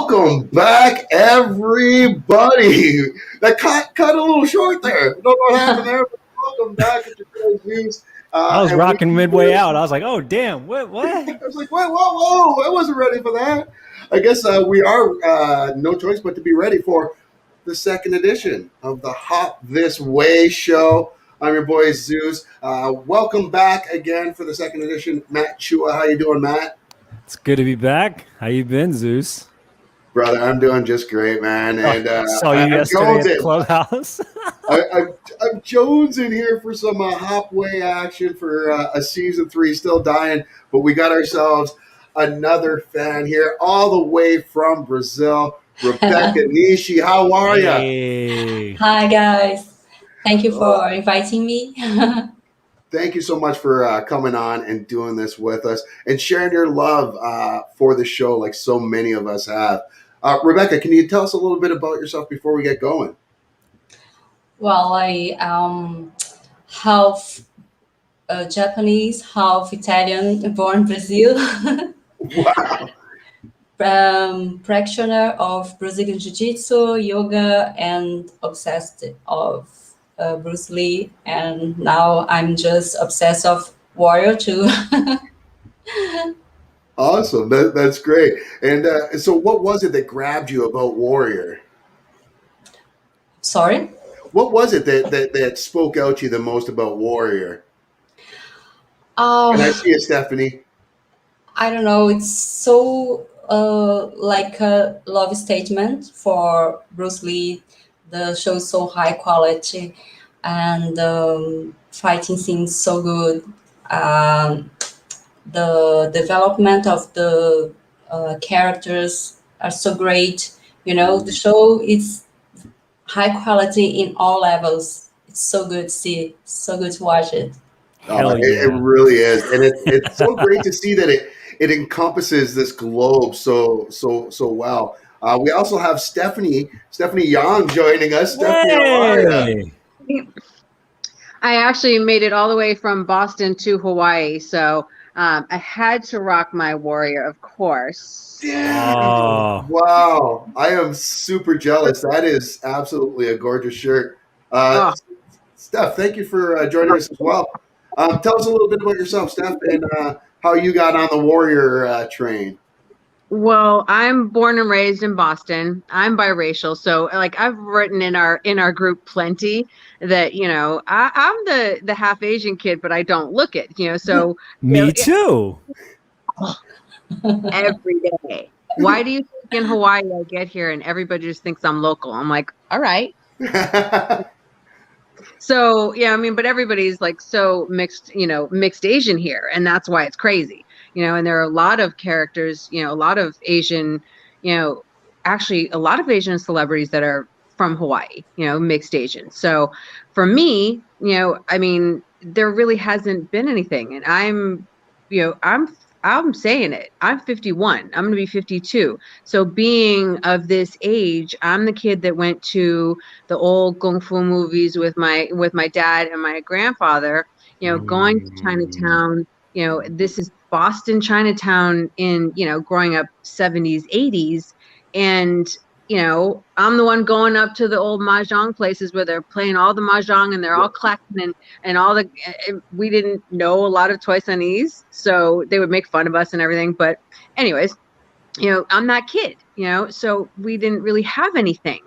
Welcome back, everybody. That cut a little short there. Don't know what happened there, but welcome back at your Zeus. I was rocking midway out. I was like, "Oh, damn! What? I was like, whoa! I wasn't ready for that." I guess we are no choice but to be ready for the second edition of the Hop Wei show. I'm your boy Zeus. Welcome back again for the second edition. Matt Chua, how you doing, Matt? It's good to be back. How you been, Zeus? Brother, I'm doing just great, man. And saw you yesterday at the clubhouse. I'm jonesing here for some Hop Wei action for a season 3, still dying. But we got ourselves another fan here, all the way from Brazil, Rebecca Nishi. How are you? Hey. Hi, guys. Thank you for inviting me. Thank you so much for coming on and doing this with us and sharing your love for the show like so many of us have. Rebecca, can you tell us a little bit about yourself before we get going? Well, I half Japanese, half Italian, born Brazil. Wow. Practitioner of Brazilian Jiu-Jitsu, yoga, and obsessed of Bruce Lee. And now I'm just obsessed of Warrior too. Awesome. That's great. And so what was it that grabbed you about Warrior? Sorry? What was it that spoke out to you the most about Warrior? Can I see you, Stephanie? I don't know. It's so like a love statement for Bruce Lee. The show is so high quality and fighting scenes so good. The development of the characters are so great. You know, the show is high quality in all levels. It's so good to see, so good to watch it. It really is, and it's so great to see that it encompasses this globe so well. We also have Stephanie Yang joining us. Stephanie, how are you? I actually made it all the way from Boston to Hawaii, so I had to rock my Warrior, of course. Yeah. Wow. I am super jealous. That is absolutely a gorgeous shirt. Steph, thank you for joining us as well. Tell us a little bit about yourself, Steph, and how you got on the Warrior train. Well, I'm born and raised in Boston. I'm biracial, so like I've written in our group plenty that I'm the half Asian kid, but I don't look it. So me too. Every day. Why do you think in Hawaii I get here and everybody just thinks I'm local? I'm like, all right. So yeah, I mean, but everybody's like so mixed Asian here, and that's why it's crazy. And there are a lot of characters, a lot of Asian, actually a lot of Asian celebrities that are from Hawaii, mixed Asian. So for me, I mean, there really hasn't been anything. And I'm saying it. I'm 51. I'm going to be 52. So being of this age, I'm the kid that went to the old kung fu movies with my dad and my grandfather, going to Chinatown. This is Boston Chinatown in, growing up 70s, 80s. And, I'm the one going up to the old mahjong places where they're playing all the mahjong and they're all clacking and all the, we didn't know a lot of Toy Sunese, so they would make fun of us and everything. But anyways, I'm that kid, so we didn't really have anything.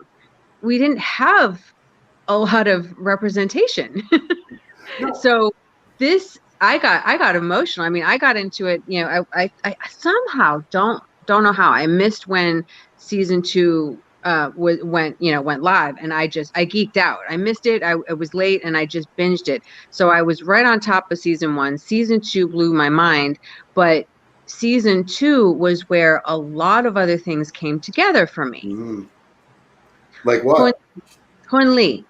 We didn't have a lot of representation. So this, I got emotional. I mean, I got into it, I somehow don't know how I missed when season 2 went live, and I geeked out. I missed it. I was late and I just binged it. So I was right on top of season 1. Season 2 blew my mind, but season 2 was where a lot of other things came together for me. Mm-hmm. Like what? Hun Lee.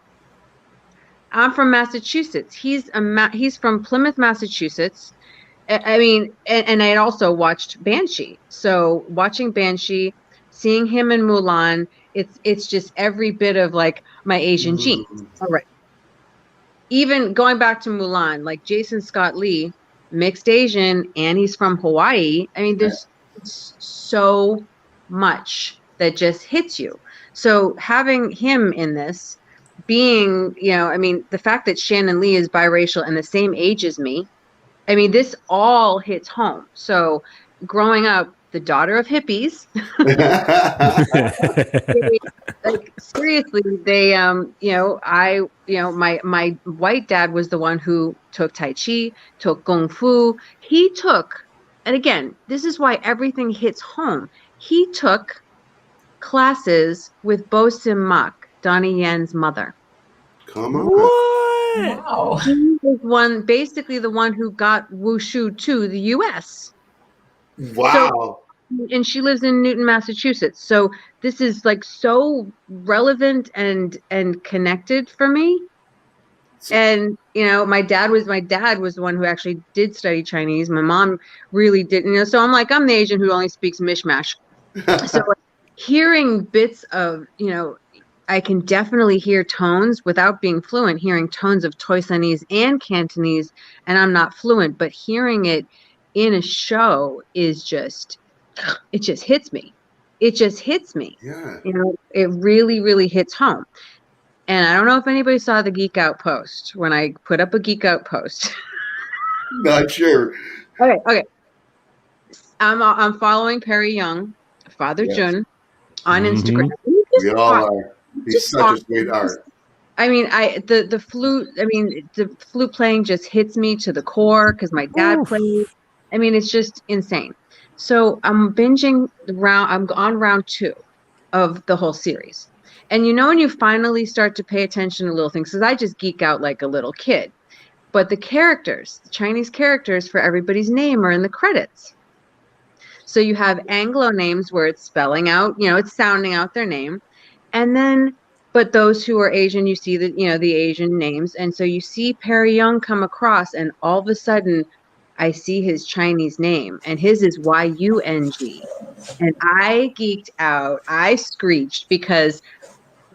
I'm from Massachusetts. He's from Plymouth, Massachusetts. I mean, and I had also watched Banshee. So watching Banshee, seeing him in Mulan, it's just every bit of like my Asian genes. All right. Even going back to Mulan, like Jason Scott Lee, mixed Asian, and he's from Hawaii. I mean, there's so much that just hits you. So having him in this, being, I mean, the fact that Shannon Lee is biracial and the same age as me, I mean, this all hits home. So growing up, the daughter of hippies, like seriously, they my white dad was the one who took Tai Chi, took Kung Fu. He took, and again, this is why everything hits home. He took classes with Bo Sim Mak, Donnie Yen's mother. Come on. What? Wow. He was basically the one who got wushu to the US. Wow. And she lives in Newton, Massachusetts. So this is like so relevant and connected for me. And my dad was the one who actually did study Chinese. My mom really didn't. So I'm like, I'm the Asian who only speaks mishmash. So hearing bits of, I can definitely hear tones without being fluent, hearing tones of Toisanese and Cantonese, and I'm not fluent, but hearing it in a show is just, it just hits me. It just hits me. Yeah. It really, really hits home. And I don't know if anybody saw the Geek Out post when I put up a Geek Out post. Not sure. Okay. I'm following Perry Young, Father Yes. Jun, on Instagram. We all are. He's such a sweetheart. I mean, the flute playing just hits me to the core because my dad plays. I mean, it's just insane. So I'm binging I'm on round 2 of the whole series. And when you finally start to pay attention to little things, because I just geek out like a little kid. But the characters, the Chinese characters for everybody's name are in the credits. So you have Anglo names where it's spelling out, it's sounding out their name. And then, but those who are Asian, you see the Asian names. And so you see Perry Young come across, and all of a sudden I see his Chinese name, and his is Y-U-N-G. And I geeked out. I screeched because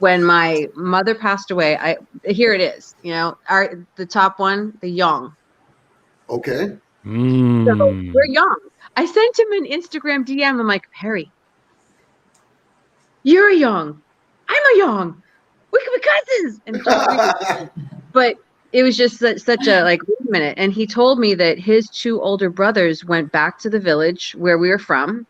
when my mother passed away, here it is, the top one, the Young. Okay. So we're Young. I sent him an Instagram DM. I'm like, Perry, you're a Young. I'm a Young. We could be cousins. And just really, but it was just such a like, wait a minute. And he told me that his 2 older brothers went back to the village where we were from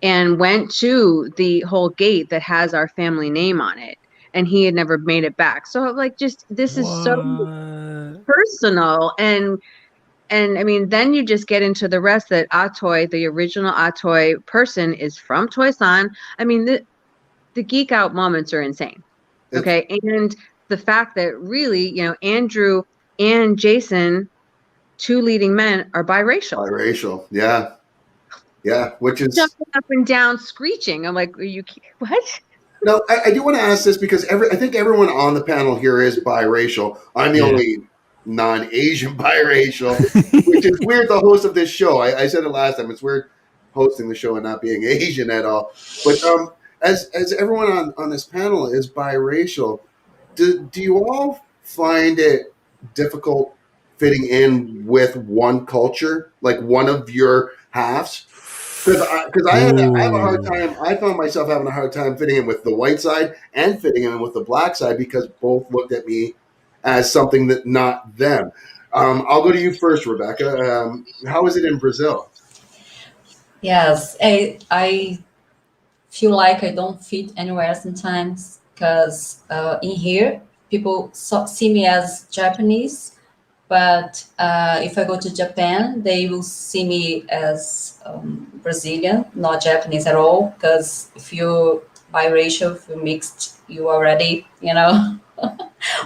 and went to the whole gate that has our family name on it. And he had never made it back. So like, just, this is so personal. And I mean, then you just get into the rest that Atoy, the original Atoy person, is from Toisan. I mean, the geek out moments are insane. Okay. And the fact that really, Andrew and Jason, 2 leading men, are biracial. Biracial. Yeah. Yeah. Which is jumping up and down, screeching. I'm like, are you what? No, I do want to ask this because I think everyone on the panel here is biracial. I'm the only non-Asian biracial, which is weird. The host of this show, I said it last time. It's weird hosting the show and not being Asian at all. But as everyone on this panel is biracial, do you all find it difficult fitting in with one culture, like one of your halves? Because I have a hard time. I found myself having a hard time fitting in with the white side and fitting in with the black side because both looked at me as something that not them. I'll go to you first, Rebecca. How is it in Brazil? Yes, I feel like I don't fit anywhere sometimes because in here people see me as Japanese, but if I go to Japan, they will see me as Brazilian, not Japanese at all. Because if you're biracial, if you're mixed, you already,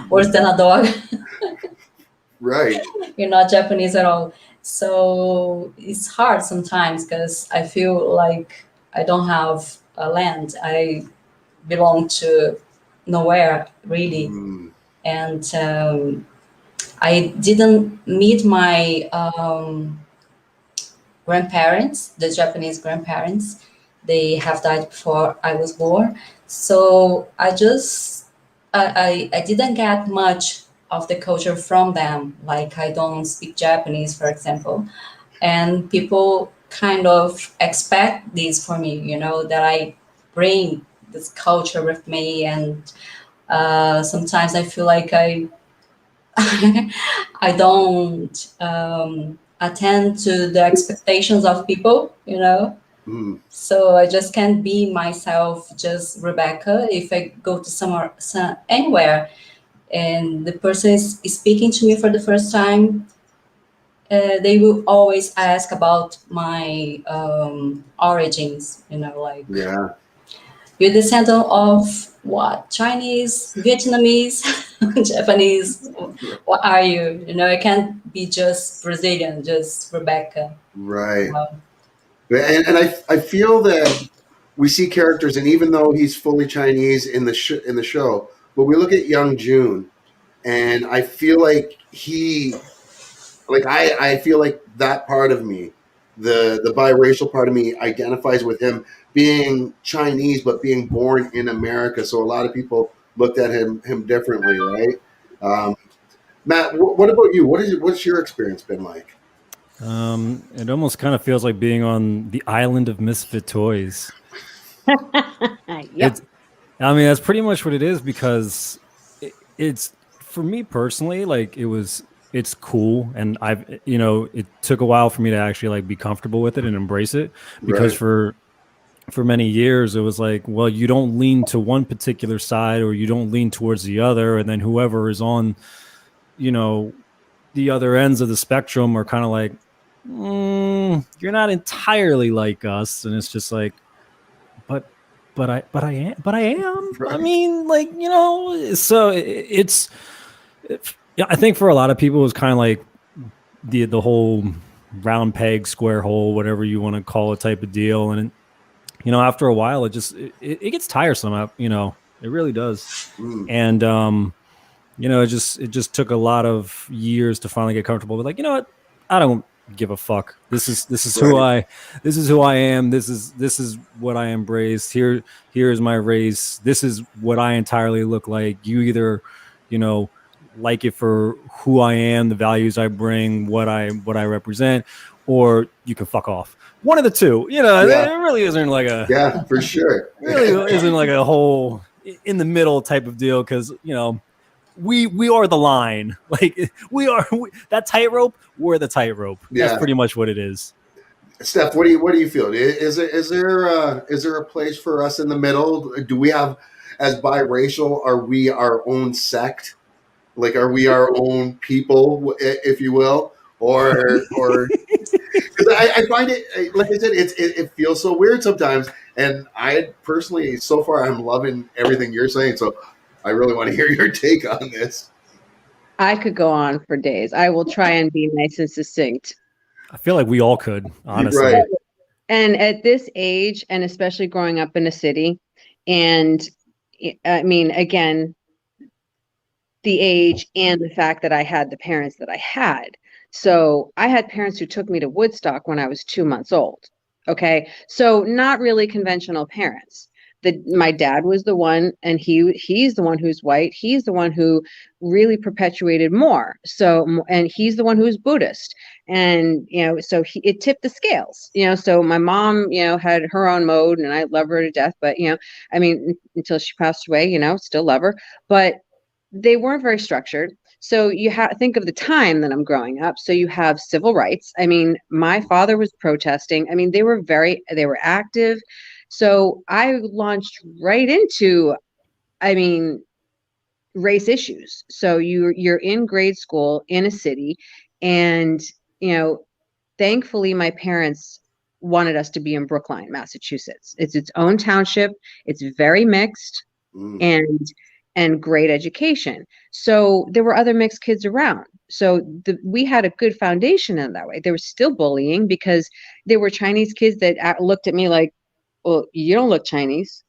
worse than a dog. Right. You're not Japanese at all. So it's hard sometimes because I feel like I don't have a land. I belong to nowhere, really. And I didn't meet my grandparents, the Japanese grandparents. They have died before I was born. So I didn't get much of the culture from them. Like I don't speak Japanese, for example. And people kind of expect this for me, that I bring this culture with me, and sometimes I feel like I I don't attend to the expectations of people, you know. Mm. So I just can't be myself, just Rebecca. If I go to anywhere, and the person is speaking to me for the first time, they will always ask about my origins. You know, like Yeah. you're descendant of what? Chinese, Vietnamese, Japanese? What are you? You know, I can't be just Brazilian, just Rebecca. Right. Um, And I feel that we see characters, and even though he's fully Chinese in the show, but we look at Young June, and I feel like I feel like that part of me, the biracial part of me, identifies with him being Chinese but being born in America. So a lot of people looked at him differently, right? Matt, what about you? What's your experience been like? It almost kind of feels like being on the island of misfit toys. Yep. It's, I mean, that's pretty much what it is, because it's, for me personally, like it's cool, and it took a while for me to actually like be comfortable with it and embrace it, because Right. for many years it was like, well, you don't lean to one particular side or you don't lean towards the other, and then whoever is on, you know, the other ends of the spectrum are kind of like, you're not entirely like us, and it's just like, but I am. I Right. mean, like, so yeah, I think for a lot of people, it's kind of like the whole round peg, square hole, whatever you want to call it type of deal. And, after a while, it gets tiresome. It really does. Mm. And, it just took a lot of years to finally get comfortable with, like, you know what? I don't give a fuck. This is Right. this is who I am. This is what I embrace. Here is my race. This is what I entirely look like. You either, like it for who I am, the values I bring, what I represent, or you can fuck off. One of the two. Yeah. There really isn't like a Yeah, for sure. really isn't like a whole in the middle type of deal, because we are the line. Like that tightrope. We're the tightrope. That's Yeah. pretty much what it is. Steph, what do you feel? Is there a place for us in the middle? Do we have, as biracial, are we our own sect? Like, are we our own people, if you will, or because I find it, like I said, it feels so weird sometimes, and I personally, so far, I'm loving everything you're saying. So I really want to hear your take on this. I could go on for days. I will try and be nice and succinct. I feel like we all could, honestly. Right. And at this age, and especially growing up in a city, and I mean, again, the age and the fact that I had the parents that I had. So I had parents who took me to Woodstock when I was 2 months old. Okay. So not really conventional parents. My dad was the one, and he's the one who's white. He's the one who really perpetuated more. So, and he's the one who's Buddhist. And, so it tipped the scales, so my mom, had her own mode, and I love her to death, but, I mean, until she passed away, still love her, but they weren't very structured. So you think of the time that I'm growing up. So you have civil rights. I mean, my father was protesting. I mean, they were active. So I launched right into, I mean, race issues. So you're in grade school in a city, and thankfully my parents wanted us to be in Brookline, Massachusetts. It's its own township. It's very mixed. Mm. And great education. So there were other mixed kids around. So we had a good foundation in that way. There was still bullying because there were Chinese kids that looked at me like, well, you don't look Chinese.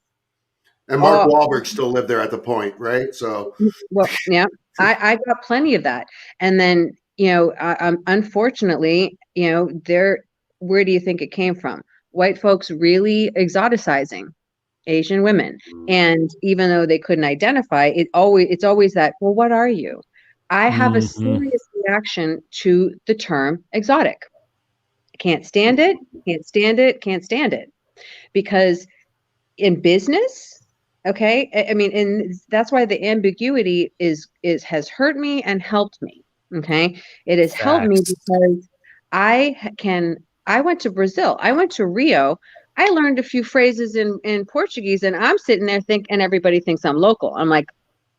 And Mark Oh, Wahlberg still lived there at the point, right? So well, yeah, I got plenty of that. And then, unfortunately, where do you think it came from? White folks really exoticizing Asian women. And even though they couldn't identify, it's always that, well, what are you? I have a Mm-hmm. serious reaction to the term exotic. I can't stand it, can't stand it, can't stand it. Because in business, Okay. I mean, and that's why the ambiguity has hurt me and helped me. Okay. It has helped me Facts. because I went to Brazil. I went to Rio. I learned a few phrases in Portuguese, and I'm sitting there and everybody thinks I'm local. I'm like,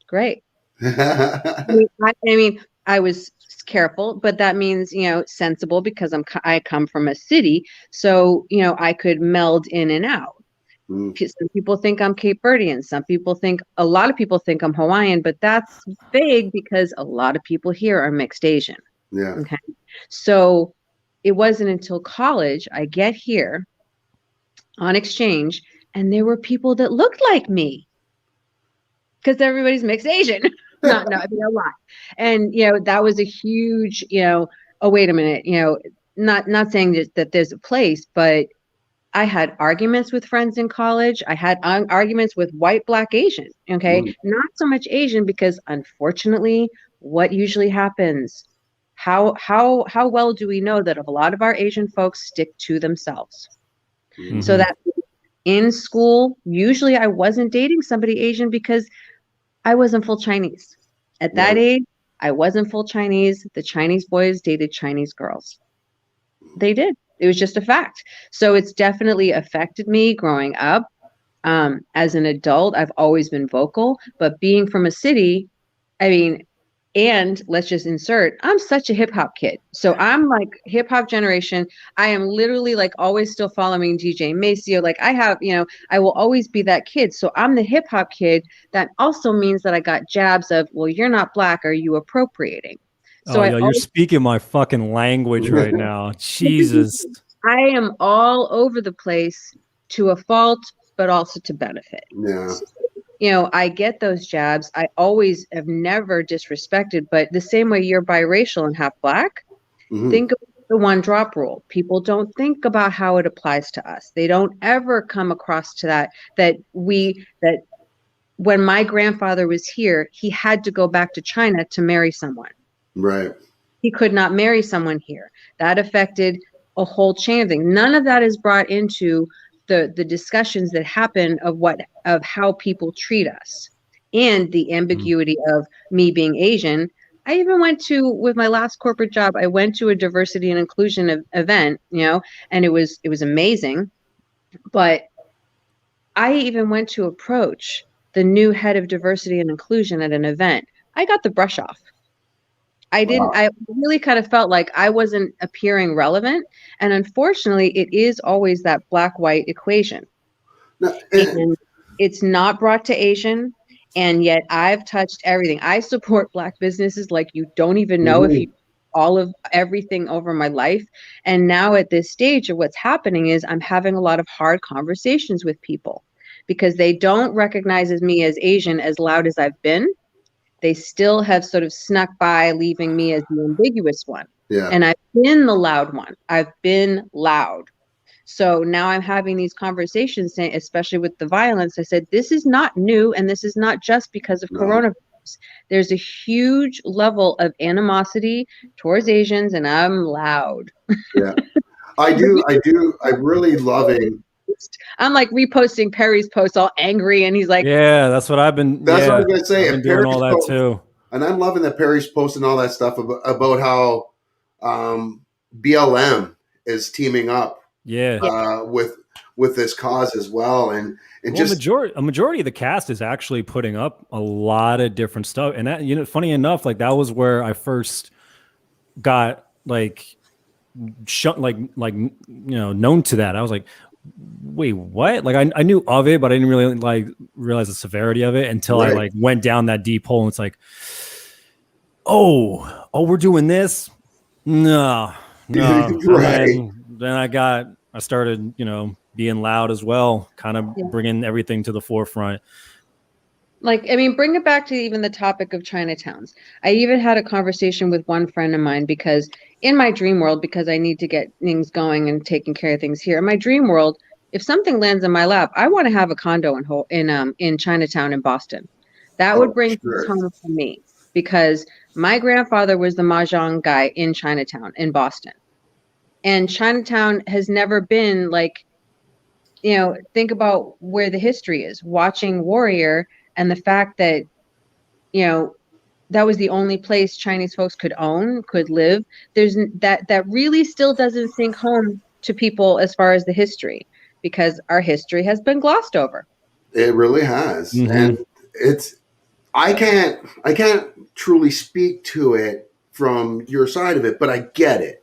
great. I was careful, but that means, sensible because I come from a city. So, I could meld in and out. Some people think I'm Cape Verdean. A lot of people think I'm Hawaiian, but that's vague because a lot of people here are mixed Asian. Yeah. Okay. So it wasn't until college I get here on exchange and there were people that looked like me because everybody's mixed Asian. Not, I mean, a lot. And, that was a huge, oh, wait a minute, not saying that there's a place, but I had arguments with friends in college. I had arguments with white, black, Asian. Okay. Not so much Asian because unfortunately, what usually happens, how well do we know that a lot of our Asian folks stick to themselves? So that in school, usually I wasn't dating somebody Asian because I wasn't full Chinese. At that age, I wasn't full Chinese. The Chinese boys dated Chinese girls. They did. It was just a fact. So it's definitely affected me growing up. As an adult, I've always been vocal, but being from a city, I mean, and let's just insert, I'm such a hip hop kid. So I'm like hip hop generation. I am literally like always still following DJ Maceo. Like I have, I will always be that kid. So I'm the hip hop kid. That also means that I got jabs of, well, you're not black. Are you appropriating? So you're speaking my fucking language right now. Jesus. I am all over the place to a fault, but also to benefit. Yeah. I get those jabs. I always have never disrespected, but the same way you're biracial and half black, think of the one drop rule. People don't think about how it applies to us. They don't ever come across to that when my grandfather was here, he had to go back to China to marry someone. Right. He could not marry someone here. That affected a whole chain of things. None of that is brought into the discussions that happen of how people treat us and the ambiguity of me being Asian. I even went to, with my last corporate job, I went to a diversity and inclusion event, and it was amazing. But I even went to approach the new head of diversity and inclusion at an event. I got the brush off. I really kind of felt like I wasn't appearing relevant. And unfortunately, it is always that black-white equation. And it's not brought to Asian. And yet I've touched everything. I support Black businesses like you don't even know if you all of everything over my life. And now at this stage of what's happening is I'm having a lot of hard conversations with people because they don't recognize me as Asian as loud as I've been. They still have sort of snuck by, leaving me as the ambiguous one. Yeah. And I've been the loud one. I've been loud. So now I'm having these conversations, especially with the violence. I said, this is not new, and this is not just because of coronavirus. There's a huge level of animosity towards Asians, and I'm loud. Yeah. I really loving. I'm like reposting Perry's posts all angry, and he's like, yeah, that's what I've been. That's what I was going to say. I've been doing all that too. And I'm loving that Perry's posting all that stuff about how BLM is teaming up. Yeah. With this cause as well, and a majority of the cast is actually putting up a lot of different stuff, and that, funny enough, like that was where I first got like known to that. I was like, wait, what? Like I knew of it, but I didn't really like realize the severity of it until I like went down that deep hole. And it's like, oh, we're doing this. No. Right. Then I started, being loud as well, kind of bringing everything to the forefront. Like, I mean, bring it back to even the topic of Chinatowns. I even had a conversation with one friend of mine because in my dream world, because I need to get things going and taking care of things here, in my dream world, if something lands in my lap, I want to have a condo in Chinatown in Boston. That would bring things home for me because my grandfather was the mahjong guy in Chinatown in Boston. And Chinatown has never been like think about where the history is. Watching Warrior and the fact that, that was the only place Chinese folks could live. That really still doesn't sink home to people as far as the history, because our history has been glossed over. It really has. Mhm. And it's I can't truly speak to it from your side of it, but I get it.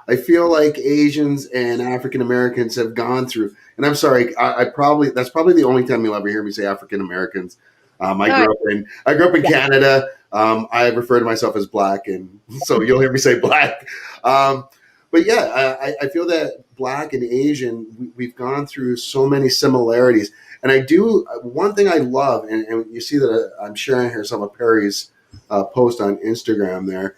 I feel like Asians and African Americans have gone through, and I'm sorry, I probably that's probably the only time you'll ever hear me say African Americans. I grew up in Canada. I refer to myself as black, and so you'll hear me say black. But yeah, I feel that black and Asian, we've gone through so many similarities. And I do one thing I love, and you see that I'm sharing here some of Perry's post on Instagram there.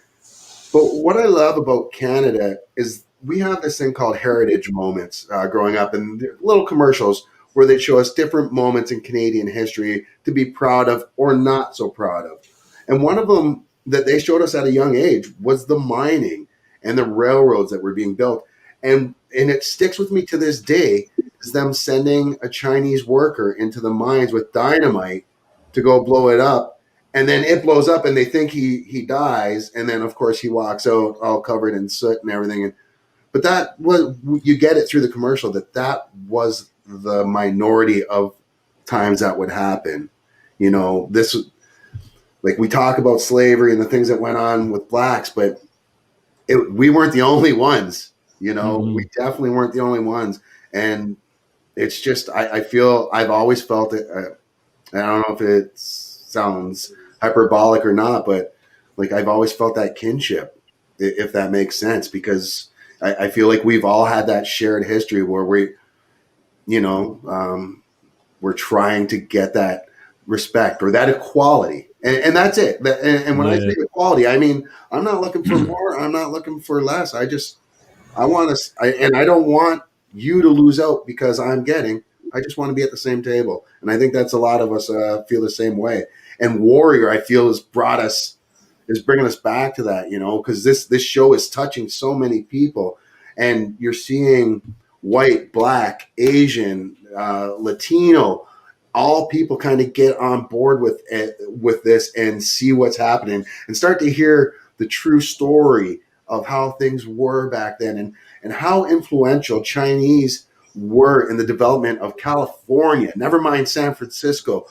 But what I love about Canada is we have this thing called heritage moments growing up, and little commercials where they show us different moments in Canadian history to be proud of or not so proud of. And one of them that they showed us at a young age was the mining and the railroads that were being built. And it sticks with me to this day, is them sending a Chinese worker into the mines with dynamite to go blow it up. And then it blows up and they think he dies. And then, of course, he walks out all covered in soot and everything. But that was, you get it through the commercial, that was the minority of times that would happen. This, like, we talk about slavery and the things that went on with blacks, but we weren't the only ones. Mhm. We definitely weren't the only ones. And it's just, I feel I've always felt it. I don't know if it sounds hyperbolic or not, but like I've always felt that kinship, if that makes sense, because I feel like we've all had that shared history where we're trying to get that respect or that equality. And that's it. And when I say equality, I mean, I'm not looking for more. I'm not looking for less. I want to, and I don't want you to lose out because I'm getting. I just want to be at the same table, and I think that's a lot of us feel the same way. And Warrior, I feel, is bringing us back to that, because this show is touching so many people, and you're seeing white, black, Asian, Latino, all people kind of get on board with this and see what's happening and start to hear the true story of how things were back then and how influential Chinese were in the development of California, never mind San Francisco,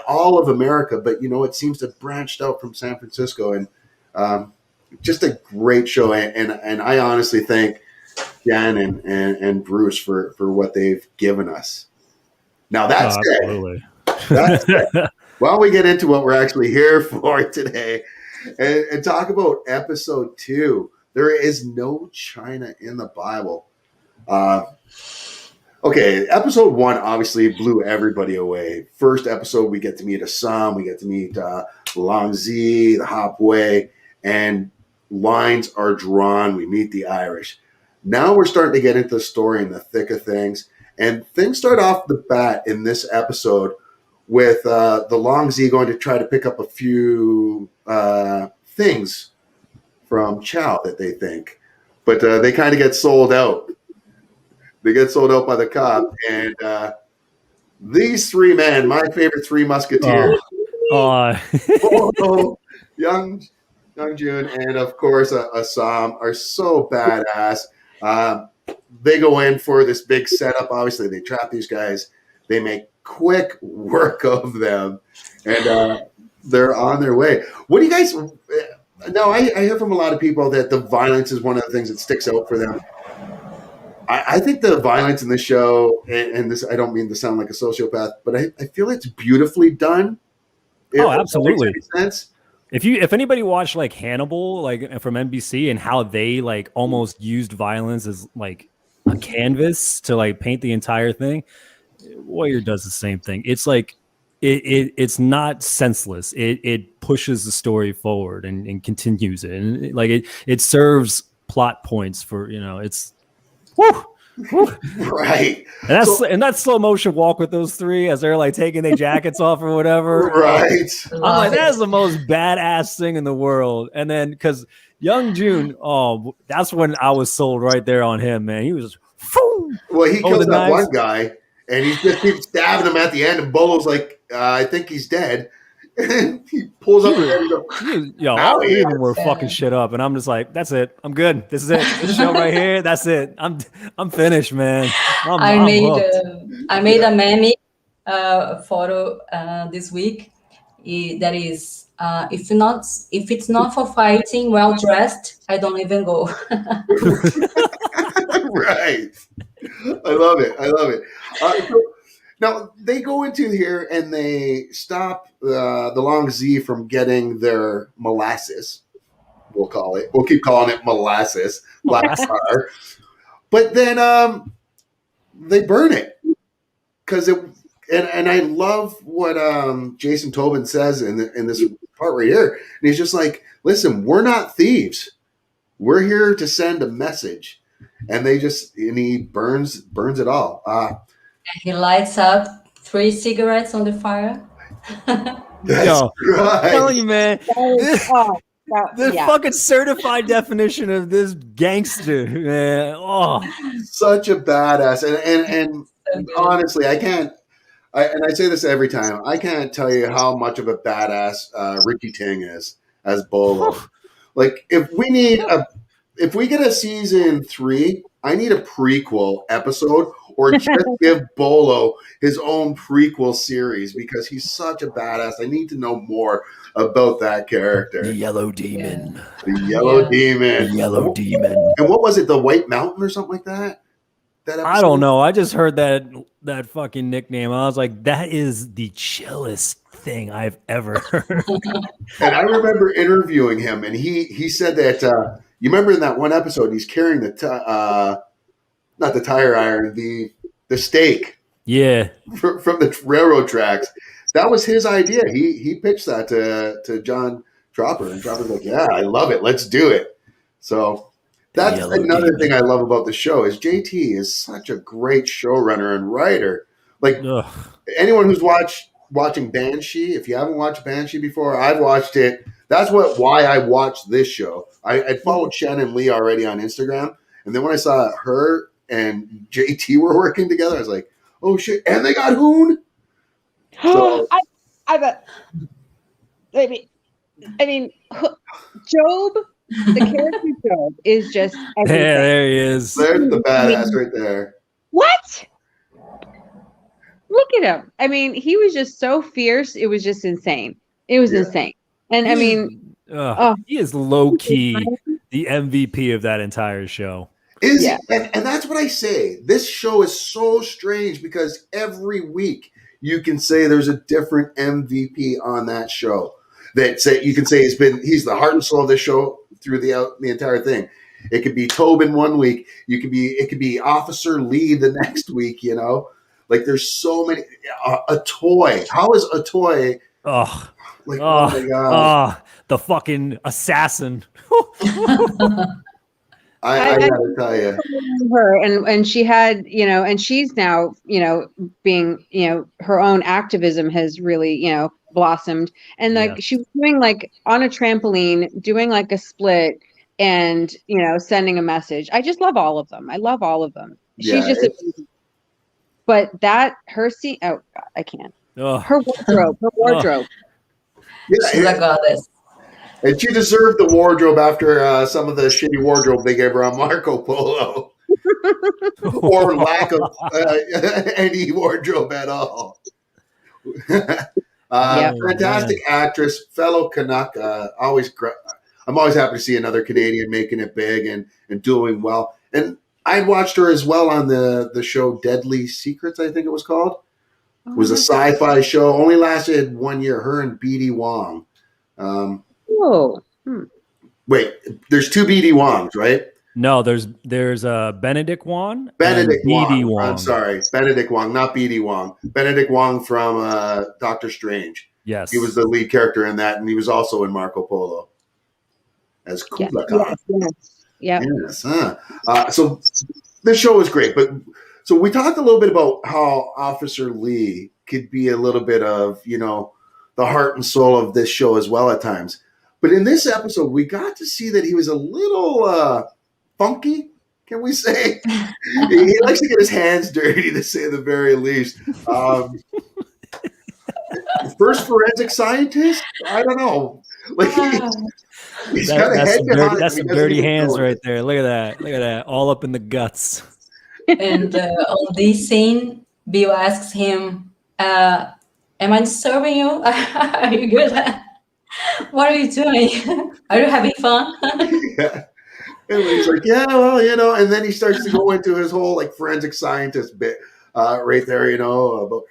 all of America. But, it seems to have branched out from San Francisco, and just a great show. And I honestly thank Jan and Bruce for what they've given us. Now that's it. Well, we get into what we're actually here for today and talk about episode 2. There is no China in the Bible. Okay, episode 1 obviously blew everybody away. First episode, we get to meet Ah Sahm, we get to meet Long Zii, the Hop Wei, and lines are drawn. We meet the Irish. Now we're starting to get into the story in the thick of things. And things start off the bat in this episode with the Long Zii going to try to pick up a few things from Chow that they think. But they kind of get sold out. They get sold out by the cop. And these 3 men, my favorite 3 musketeers, Bolo, Young Jun, and of course Ah Sahm, are so badass. They go in for this big setup. Obviously, they trap these guys. They make quick work of them, and they're on their way. What do you guys? No, I hear from a lot of people that the violence is one of the things that sticks out for them. I think the violence in the show, and this, I don't mean to sound like a sociopath, but I feel it's beautifully done. Absolutely. Makes any sense. If anybody watched like Hannibal, like from NBC, and how they like almost used violence as like a canvas to like paint the entire thing, Warrior does the same thing. It's like it's not senseless. It pushes the story forward and continues it, and it serves plot points for it's. Woo! Woo. Right. And that slow motion walk with those 3 as they're like taking their jackets off or whatever. Right. I'm like, that is the most badass thing in the world. And then because Young Jun, that's when I was sold right there on him, man. He was Well, he kills the that knives. one guy, and he just keeps stabbing him at the end. And Bolo's like, I think he's dead. And he pulls up his head and goes, Yo, Now all he three of is. them were fucking shit up, and I'm just like, that's it. I'm good. This is it. This show right here. That's it. I'm finished, man. I I'm made hooked. a meme photo this week. That is, if it's not for fighting, well dressed, I don't even go. Right. I love it. I love it. So, now they go into here and they stop the Long Zii from getting their molasses. We'll call it. We'll keep calling it molasses. Black tar. But then they burn it because it. And I love what Jason Tobin says in this part right here. And he's just like, listen, we're not thieves. We're here to send a message. And he burns it all. He lights up 3 cigarettes on the fire. That's Yo, right. I'm telling you, man. The Yeah. fucking certified definition of this gangster, man. Oh, Such a badass. And So good. honestly, I say this every time, I can't tell you how much of a badass Ricky Ting is as Bolo. Like, if we get a season 3, I need a prequel episode or just give Bolo his own prequel series because he's such a badass. I need to know more about that character. the yellow demon. The Yellow Yeah. Demon. The yellow demon. And what was it? The White Mountain or something like that? That episode? I don't know. I just heard that fucking nickname. I was like, that is the chillest thing I've ever heard. And I remember interviewing him, and he said that you remember in that one episode he's carrying not the tire iron, the stake Yeah. from the railroad tracks. That was his idea. He pitched that to John Tropper, and Tropper's like, "Yeah, I love it. Let's do it." So that's Yellow another Demon. thing I love about the show is JT is such a great showrunner and writer. Like Ugh. anyone who's watching Banshee, if you haven't watched Banshee before, I've watched it. That's why I watched this show. I followed Shannon Lee already on Instagram, and then when I saw her and JT were working together, I was like, "Oh shit!" And they got Hoon. So- I bet. I mean, Job, the character Job is just Yeah, everything. there he is. There's the badass right there. What? Look at him. I mean, he was just so fierce. It was just insane. It was insane. And I mean, He is low key the MVP of that entire show. And that's what I say. This show is so strange because every week you can say there's a different MVP on that show. You can say he's the heart and soul of this show through the entire thing. It could be Tobin one week. It could be Officer Lee the next week. You know, like there's so many. A toy. How is a toy? Oh my god! The fucking assassin. I gotta tell you, her and she had, and she's now, being, her own activism has really, blossomed, and like she was doing like on a trampoline, doing like a split, and sending a message. I just love all of them. I love all of them. She's just but that her scene. Oh God, I can't. Her wardrobe. Yeah, she's a goddess. And she deserved the wardrobe after some of the shitty wardrobe they gave her on Marco Polo. Or lack of any wardrobe at all. Fantastic actress, fellow Canuck. I'm always happy to see another Canadian making it big and doing well. And I watched her as well on the show Deadly Secrets, I think it was called. It was a sci-fi show. Only lasted 1 year. Her and B.D. Wong. Wait, there's 2 B.D. Wongs, right? No, there's Benedict Wong. Benedict B.D. Wong. Wong. I'm sorry, Benedict Wong, not B.D. Wong. Benedict Wong from Doctor Strange. Yes, he was the lead character in that, and he was also in Marco Polo as Kulaka. Yes. So this show is great, but so we talked a little bit about how Officer Lee could be a little bit of the heart and soul of this show as well at times. But in this episode, we got to see that he was a little funky. Can we say? He likes to get his hands dirty, to say the very least. First forensic scientist? I don't know. Like he's got a head behind him. That's some dirty hands right there. Look at that. Look at that. All up in the guts. And on this scene, Bill asks him, "Am I disturbing you? Are you good? What are you doing? Are you having fun?" Yeah. And he's like, yeah, well, you know, and then he starts to go into his whole like forensic scientist bit right there, you know,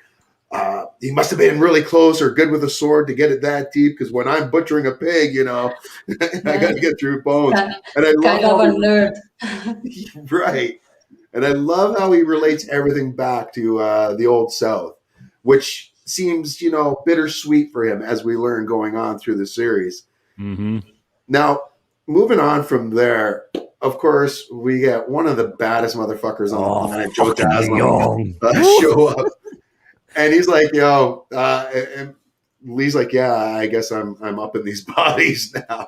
about he must have been really close or good with a sword to get it that deep, because when I'm butchering a pig, you know, I got to get through bones. And I love kind of a nerd. Right. And I love how he relates everything back to the Old South, which seems, you know, bittersweet for him as we learn going on through the series. Mm-hmm. Now, moving on from there, of course, we get one of the baddest motherfuckers on the planet, Joe Taslim, show up. And he's like, yo, and Lee's like, yeah, I guess I'm up in these bodies now.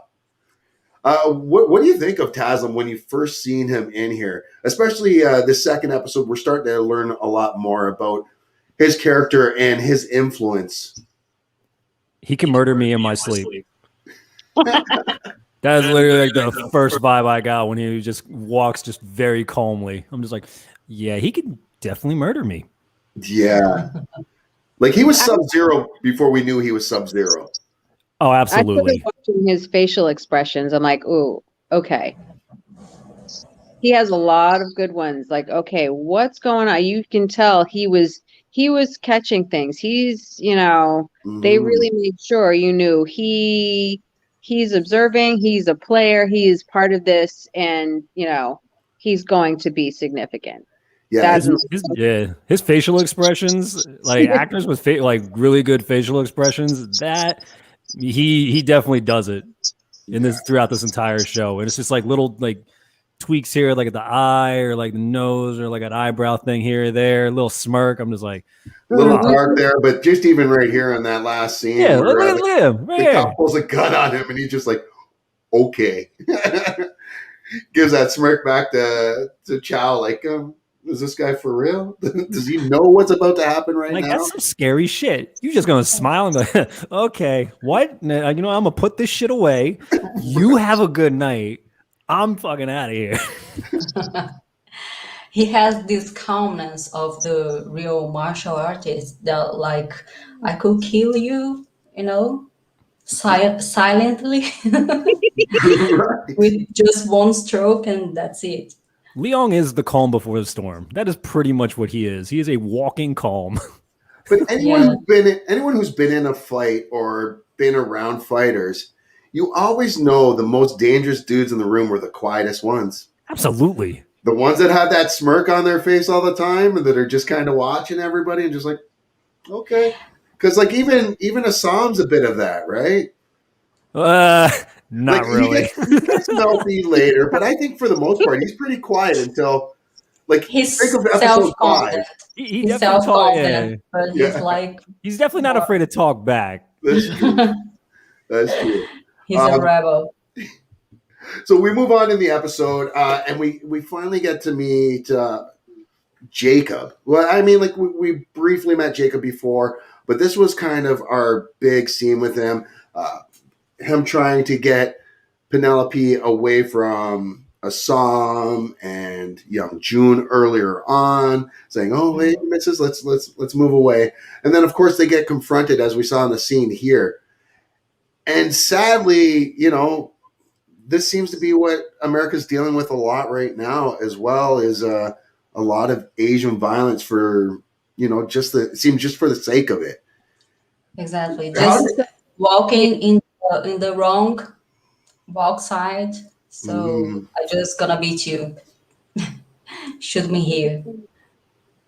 What do you think of Taslim when you first seen him in here? Especially the second episode, we're starting to learn a lot more about his character and his influence. He can murder me in my sleep. That is literally like the first vibe I got when he just walks just very calmly. I'm just like, yeah, he could definitely murder me. Yeah. Like he was Sub-Zero before we knew he was Sub-Zero. Oh, absolutely. I started watching his facial expressions. I'm like, ooh, okay. He has a lot of good ones. Like, okay, what's going on? You can tell he was catching things. He's, you know, they really made sure you knew he's observing, he's a player, he is part of this, and you know, he's going to be significant. Yeah, his facial expressions, like actors with like really good facial expressions, that he definitely does it in this throughout this entire show. And it's just like little like tweaks here, like at the eye or like the nose or like an eyebrow thing here or there, a little smirk. I'm just like a little dark there, but just even right here in that last scene, yeah, look at him. The cop pulls a gun on him, and he's just like, okay, gives that smirk back to Chow, like, is this guy for real? Does he know what's about to happen right now? That's some scary shit. You just gonna smile and be like, okay, what? You know, I'm gonna put this shit away. You have a good night. I'm fucking out of here. He has this calmness of the real martial artist that, like, I could kill you, you know, silently with just one stroke, and that's it. Leong is the calm before the storm. That is pretty much what he is. He is a walking calm. But anyone who's been in a fight or been around fighters, you always know the most dangerous dudes in the room were the quietest ones. Absolutely. The ones that have that smirk on their face all the time and that are just kind of watching everybody and just like, okay. Because like even Ah Sam's a bit of that, right? Not like, really. He gets melty later, but I think for the most part he's pretty quiet until like he's think of episode 5. He's self-confident, but he's like he's definitely not afraid to talk back. That's true. That's true. He's a rebel. So we move on in the episode, and we finally get to meet Jacob. Well, I mean, like we briefly met Jacob before, but this was kind of our big scene with him. Him trying to get Penelope away from Ah Sahm and young June earlier on, saying, "Oh, hey, Mrs., let's move away." And then, of course, they get confronted, as we saw in the scene here. And sadly, you know, this seems to be what America's dealing with a lot right now, as well as a lot of Asian violence for, you know, just for the sake of it. Exactly. Just walking in the wrong walk side. So I'm just gonna beat you. Shoot me here.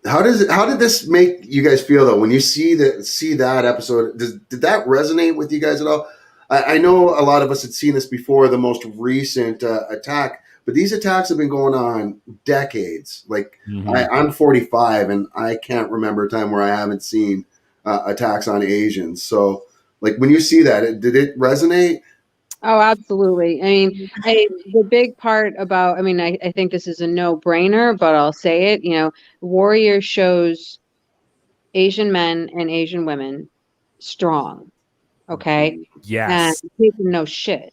How did this make you guys feel though when you see that episode? Did that resonate with you guys at all? I know a lot of us had seen this before the most recent attack, but these attacks have been going on decades. Like I'm 45 and I can't remember a time where I haven't seen attacks on Asians. So like when you see that, did it resonate? Oh, absolutely. The big part about, I think this is a no-brainer, but I'll say it, Warrior shows Asian men and Asian women strong, okay? And Yes. taking no shit.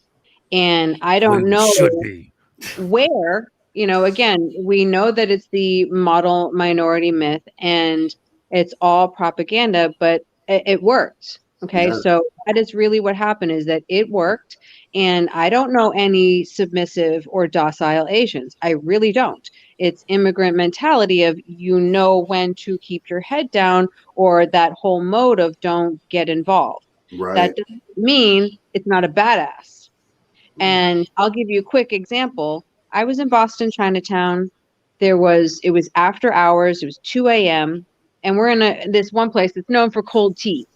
And I Way don't we know should be. where, again, we know that it's the model minority myth and it's all propaganda, but it worked. Okay, Yeah. so that is really what happened, is that it worked. And I don't know any submissive or docile Asians. I really don't. It's immigrant mentality of, when to keep your head down, or that whole mode of don't get involved. Right. That doesn't mean it's not a badass. And I'll give you a quick example. I was in Boston, Chinatown. It was after hours, it was 2 a.m. And we're in this one place that's known for cold tea.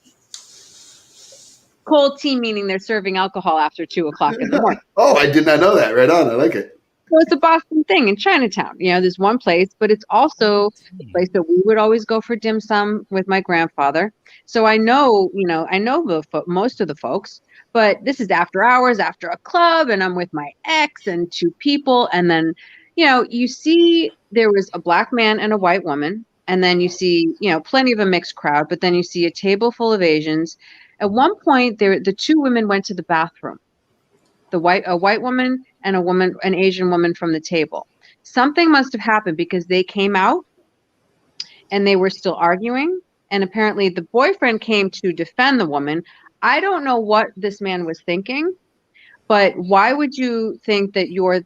Cold tea meaning they're serving alcohol after 2 o'clock in the morning. Oh, I did not know that. Right on. I like it. So it's a Boston thing in Chinatown. There's one place, but it's also a place that we would always go for dim sum with my grandfather. So I know most of the folks, but this is after hours, after a club, and I'm with my ex and two people. And then, you see there was a black man and a white woman. And then you see, plenty of a mixed crowd, but then you see a table full of Asians. At one point, the two women went to the bathroom, a white woman and an Asian woman from the table. Something must have happened because they came out and they were still arguing. And apparently the boyfriend came to defend the woman. I don't know what this man was thinking, but why would you think that you're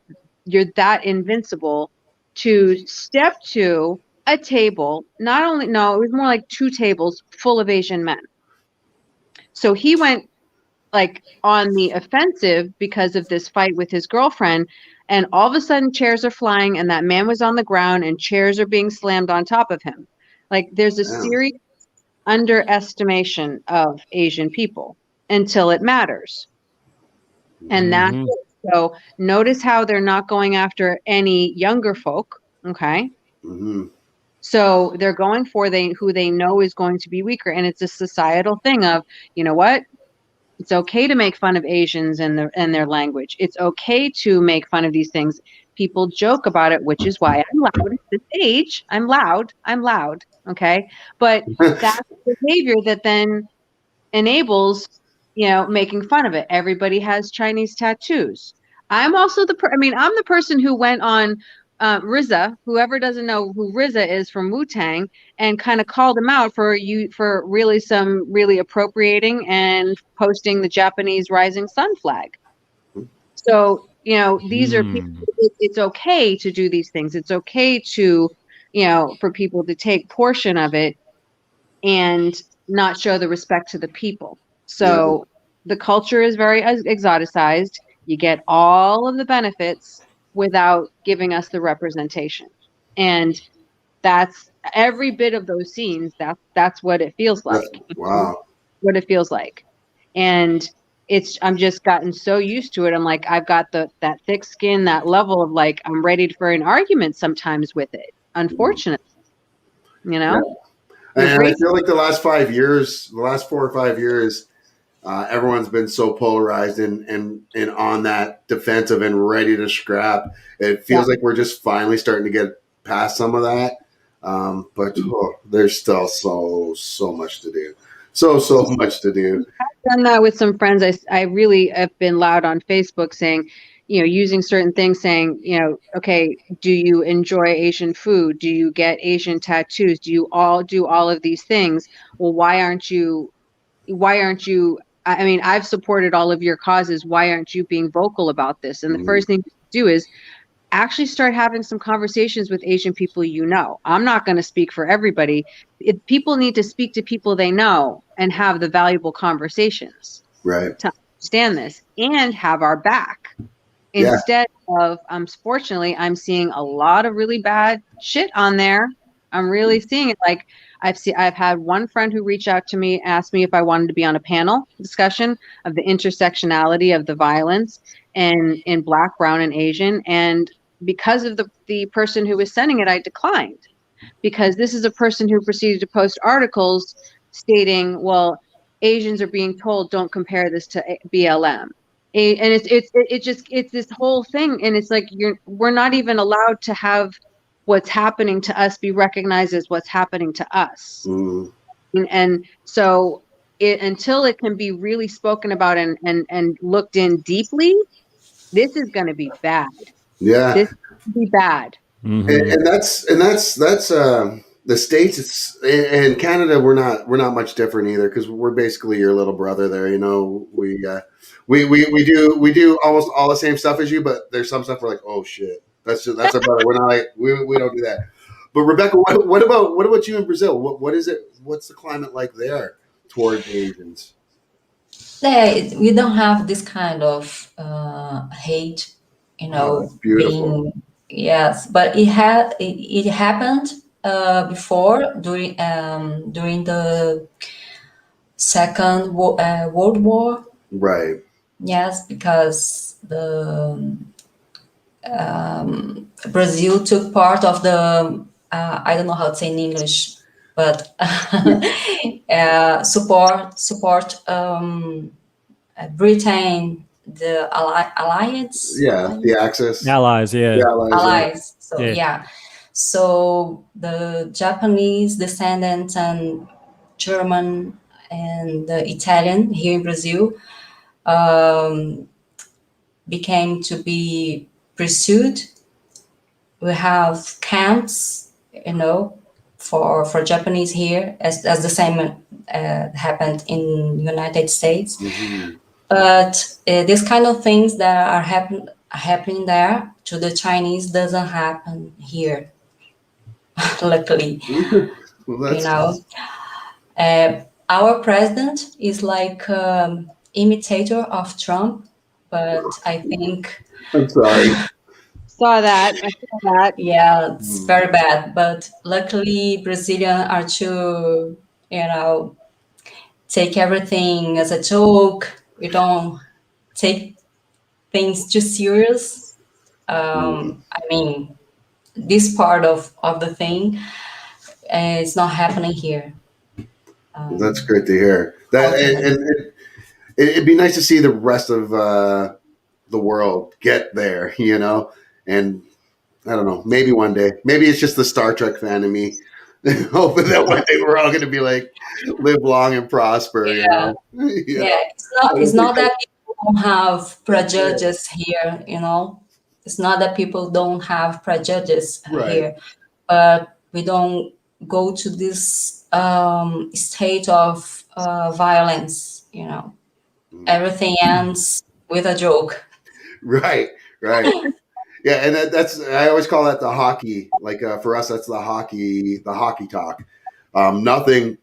that invincible to step to a table? No, it was more like two tables full of Asian men. So he went like on the offensive because of this fight with his girlfriend, and all of a sudden chairs are flying and that man was on the ground and chairs are being slammed on top of him. Like there's a Damn. serious underestimation of Asian people until it matters. And that's Mhm. it. So notice how they're not going after any younger folk, okay? Mm-hmm. So they're going for who they know is going to be weaker, and it's a societal thing of, you know what? It's okay to make fun of Asians and their language. It's okay to make fun of these things. People joke about it, which is why I'm loud at this age. I'm loud. I'm loud. Okay. But that's behavior that then enables, making fun of it. Everybody has Chinese tattoos. I'm also I'm the person who went on RZA, whoever doesn't know who RZA is from Wu-Tang, and kind of called him out for really appropriating and posting the Japanese rising sun flag. So, these are people, it's okay to do these things. It's okay to, for people to take portion of it and not show the respect to the people. Yeah. So the culture is very exoticized. You get all of the benefits without giving us the representation. And that's every bit of those scenes. That's what it feels like. Wow. What it feels like. And I'm just gotten so used to it. I'm like, I've got that thick skin, that level of like, I'm ready for an argument sometimes with it. Unfortunately, Yeah. And I feel like the last 4 or 5 years, everyone's been so polarized and on that defensive and ready to scrap. It feels like we're just finally starting to get past some of that. But there's still so much to do. So much to do. I've done that with some friends. I really have been loud on Facebook saying, using certain things, saying, okay, do you enjoy Asian food? Do you get Asian tattoos? Do you all do all of these things? Well, why aren't you, I've supported all of your causes. Why aren't you being vocal about this? And the first thing to do is actually start having some conversations with Asian people. I'm not going to speak for everybody. People need to speak to people they know and have the valuable conversations Right. to understand this and have our back. Yeah. Instead of, unfortunately, I'm seeing a lot of really bad shit on there. I'm really seeing it. Like I've had one friend who reached out to me, asked me if I wanted to be on a panel discussion of the intersectionality of the violence in Black, Brown, and Asian. And because of the person who was sending it, I declined, because this is a person who proceeded to post articles stating, well, Asians are being told don't compare this to BLM. And it's this whole thing, and it's like we're not even allowed to have what's happening to us be recognized as what's happening to us. Mm. And so until it can be really spoken about and looked in deeply, this is going to be bad. Yeah. This will be bad. Mhm. And that's the States. It's in Canada. We're not much different either because we're basically your little brother there. You know, we do almost all the same stuff as you, but there's some stuff we're like, oh shit, that's our brother. We're not like we don't do that. But Rebecca, what about you in Brazil? What is it? What's the climate like there toward Asians? We don't have this kind of hate, Oh, that's beautiful. being, yes, but it happened before during the World War. Right. Yes, because the Brazil took part of the I don't know how to say in English, but support Britain, the alliance, Yeah. The Axis. Allies, The yeah. Allies. Yeah. allies. So Yeah. yeah, so the Japanese descendants and German and the Italian here in Brazil um, became to be pursued. We have camps, for Japanese here, as the same happened in United States. Mhm. But these kind of things that are happening there to the Chinese doesn't happen here, luckily. Well, You that's know, our president is like imitator of Trump, but I think, I'm sorry. Saw that. I saw that. yeah, it's Mm. very bad. But luckily, Brazilians are too, take everything as a joke. We don't take things too serious. Mm. I mean, this part of the thing is not happening here. Well, that's great to hear. That Fortunately. and it'd be nice to see the rest of the world get there, you know. And I don't know, maybe one day, maybe it's just the Star Trek fan in me, hoping that one day we're all going to be like live long and prosper, you Yeah, know. You yeah. know, I It's don't think not that people don't have prejudice here. It's not that people don't have prejudice right. here, but we don't go to this state of violence. Mm. Everything ends with a joke. Right, right. Yeah, and that's I always call that the hockey. Like for us, that's the hockey talk.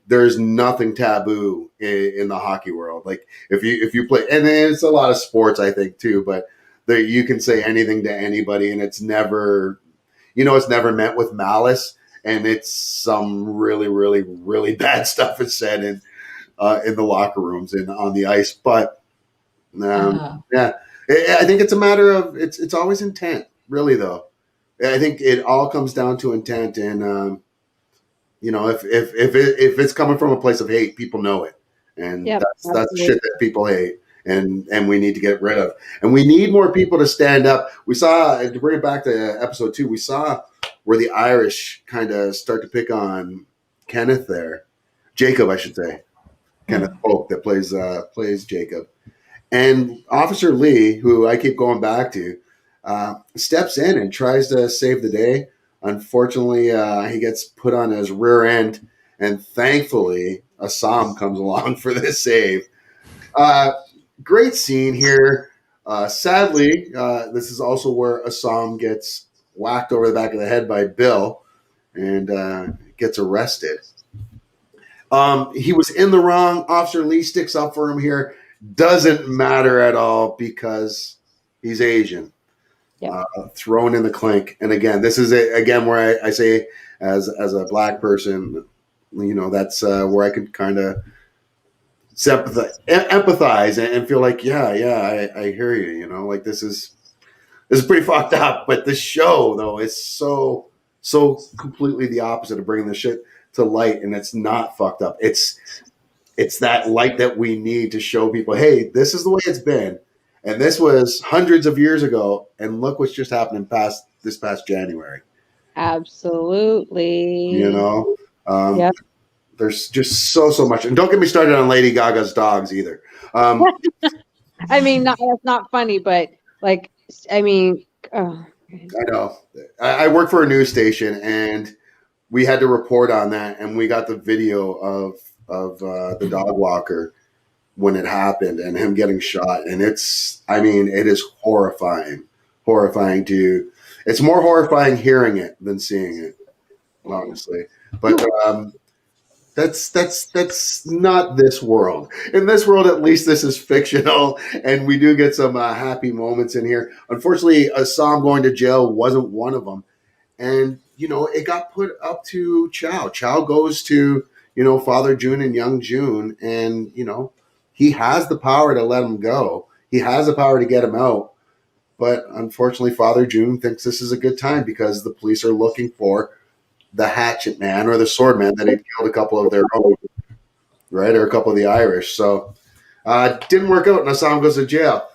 There's nothing taboo in the hockey world. Like if you play, and it's a lot of sports, I think too. But there, you can say anything to anybody, and it's never, it's never meant with malice, and it's some really, really, really bad stuff is said in the locker rooms and on the ice. But Uh-huh. yeah, I think it's a matter of it's always intent, really though. I think it all comes down to intent, and if it's coming from a place of hate, people know it, and Yep, that's the absolutely. shit that people hate, and we need to get rid of, and we need more people to stand up. We saw, to bring it back to episode 2, we saw where the Irish kind of start to pick on Jacob, I should say, Kenneth Hmm. Polk that plays Jacob. And Officer Lee, who I keep going back to, steps in and tries to save the day. Unfortunately, he gets put on his rear end, and thankfully, Ah Sahm comes along for this save. Uh, Great scene here. Sadly, this is also where Ah Sahm gets whacked over the back of the head by Bill and gets arrested. He was in the wrong. Officer Lee sticks up for him here. Doesn't matter at all because he's Asian. Yep. Thrown in the clink. And again, this is again where I say, as a black person, that's where I could kind of empathize and feel like, yeah, I hear you. Like this is pretty fucked up. But the show though is so completely the opposite of bringing the shit to light, and it's not fucked up. It's that light that we need to show people, hey, this is the way it's been, And this was hundreds of years ago, and look what's just happened this past January. Absolutely. You know, Yep. there's just so much. And don't get me started on Lady Gaga's dogs either. I mean, that's not funny, but like, I mean, oh. I know. I work for a news station, and we had to report on that, and we got the video of the dog walker when it happened and him getting shot. And it's, I mean, it is horrifying to, it's more horrifying hearing it than seeing it, honestly. But that's not this world. In this world, at least this is fictional, and we do get some happy moments in here. Unfortunately, Ah Sahm going to jail wasn't one of them. And, you know, it got put up to Chow. Chow goes to, you know, Father June and Young June, and, you know, he has the power to let him go. He has the power to get him out. But unfortunately, Father June thinks this is a good time because the police are looking for the hatchet man or the sword man that had killed a couple of their own, right? Or a couple of the Irish. So didn't work out, and Ah Sahm goes to jail.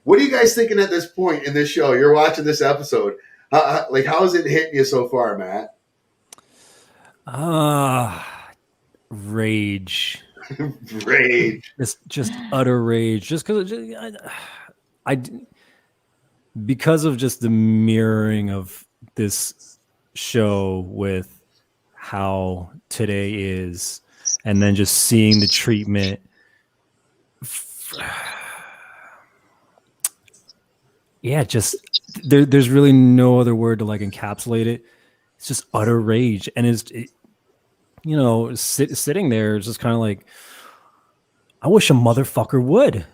What are you guys thinking at this point in this show? You're watching this episode. Like, how is it hitting you so far, Matt? Rage. Rage. Just utter rage. Just because because of just the mirroring of this show with how today is, and then just seeing the treatment. Yeah, just there's really no other word to like encapsulate it. It's just utter rage, and you know, sitting there is just kind of like, I wish a motherfucker would.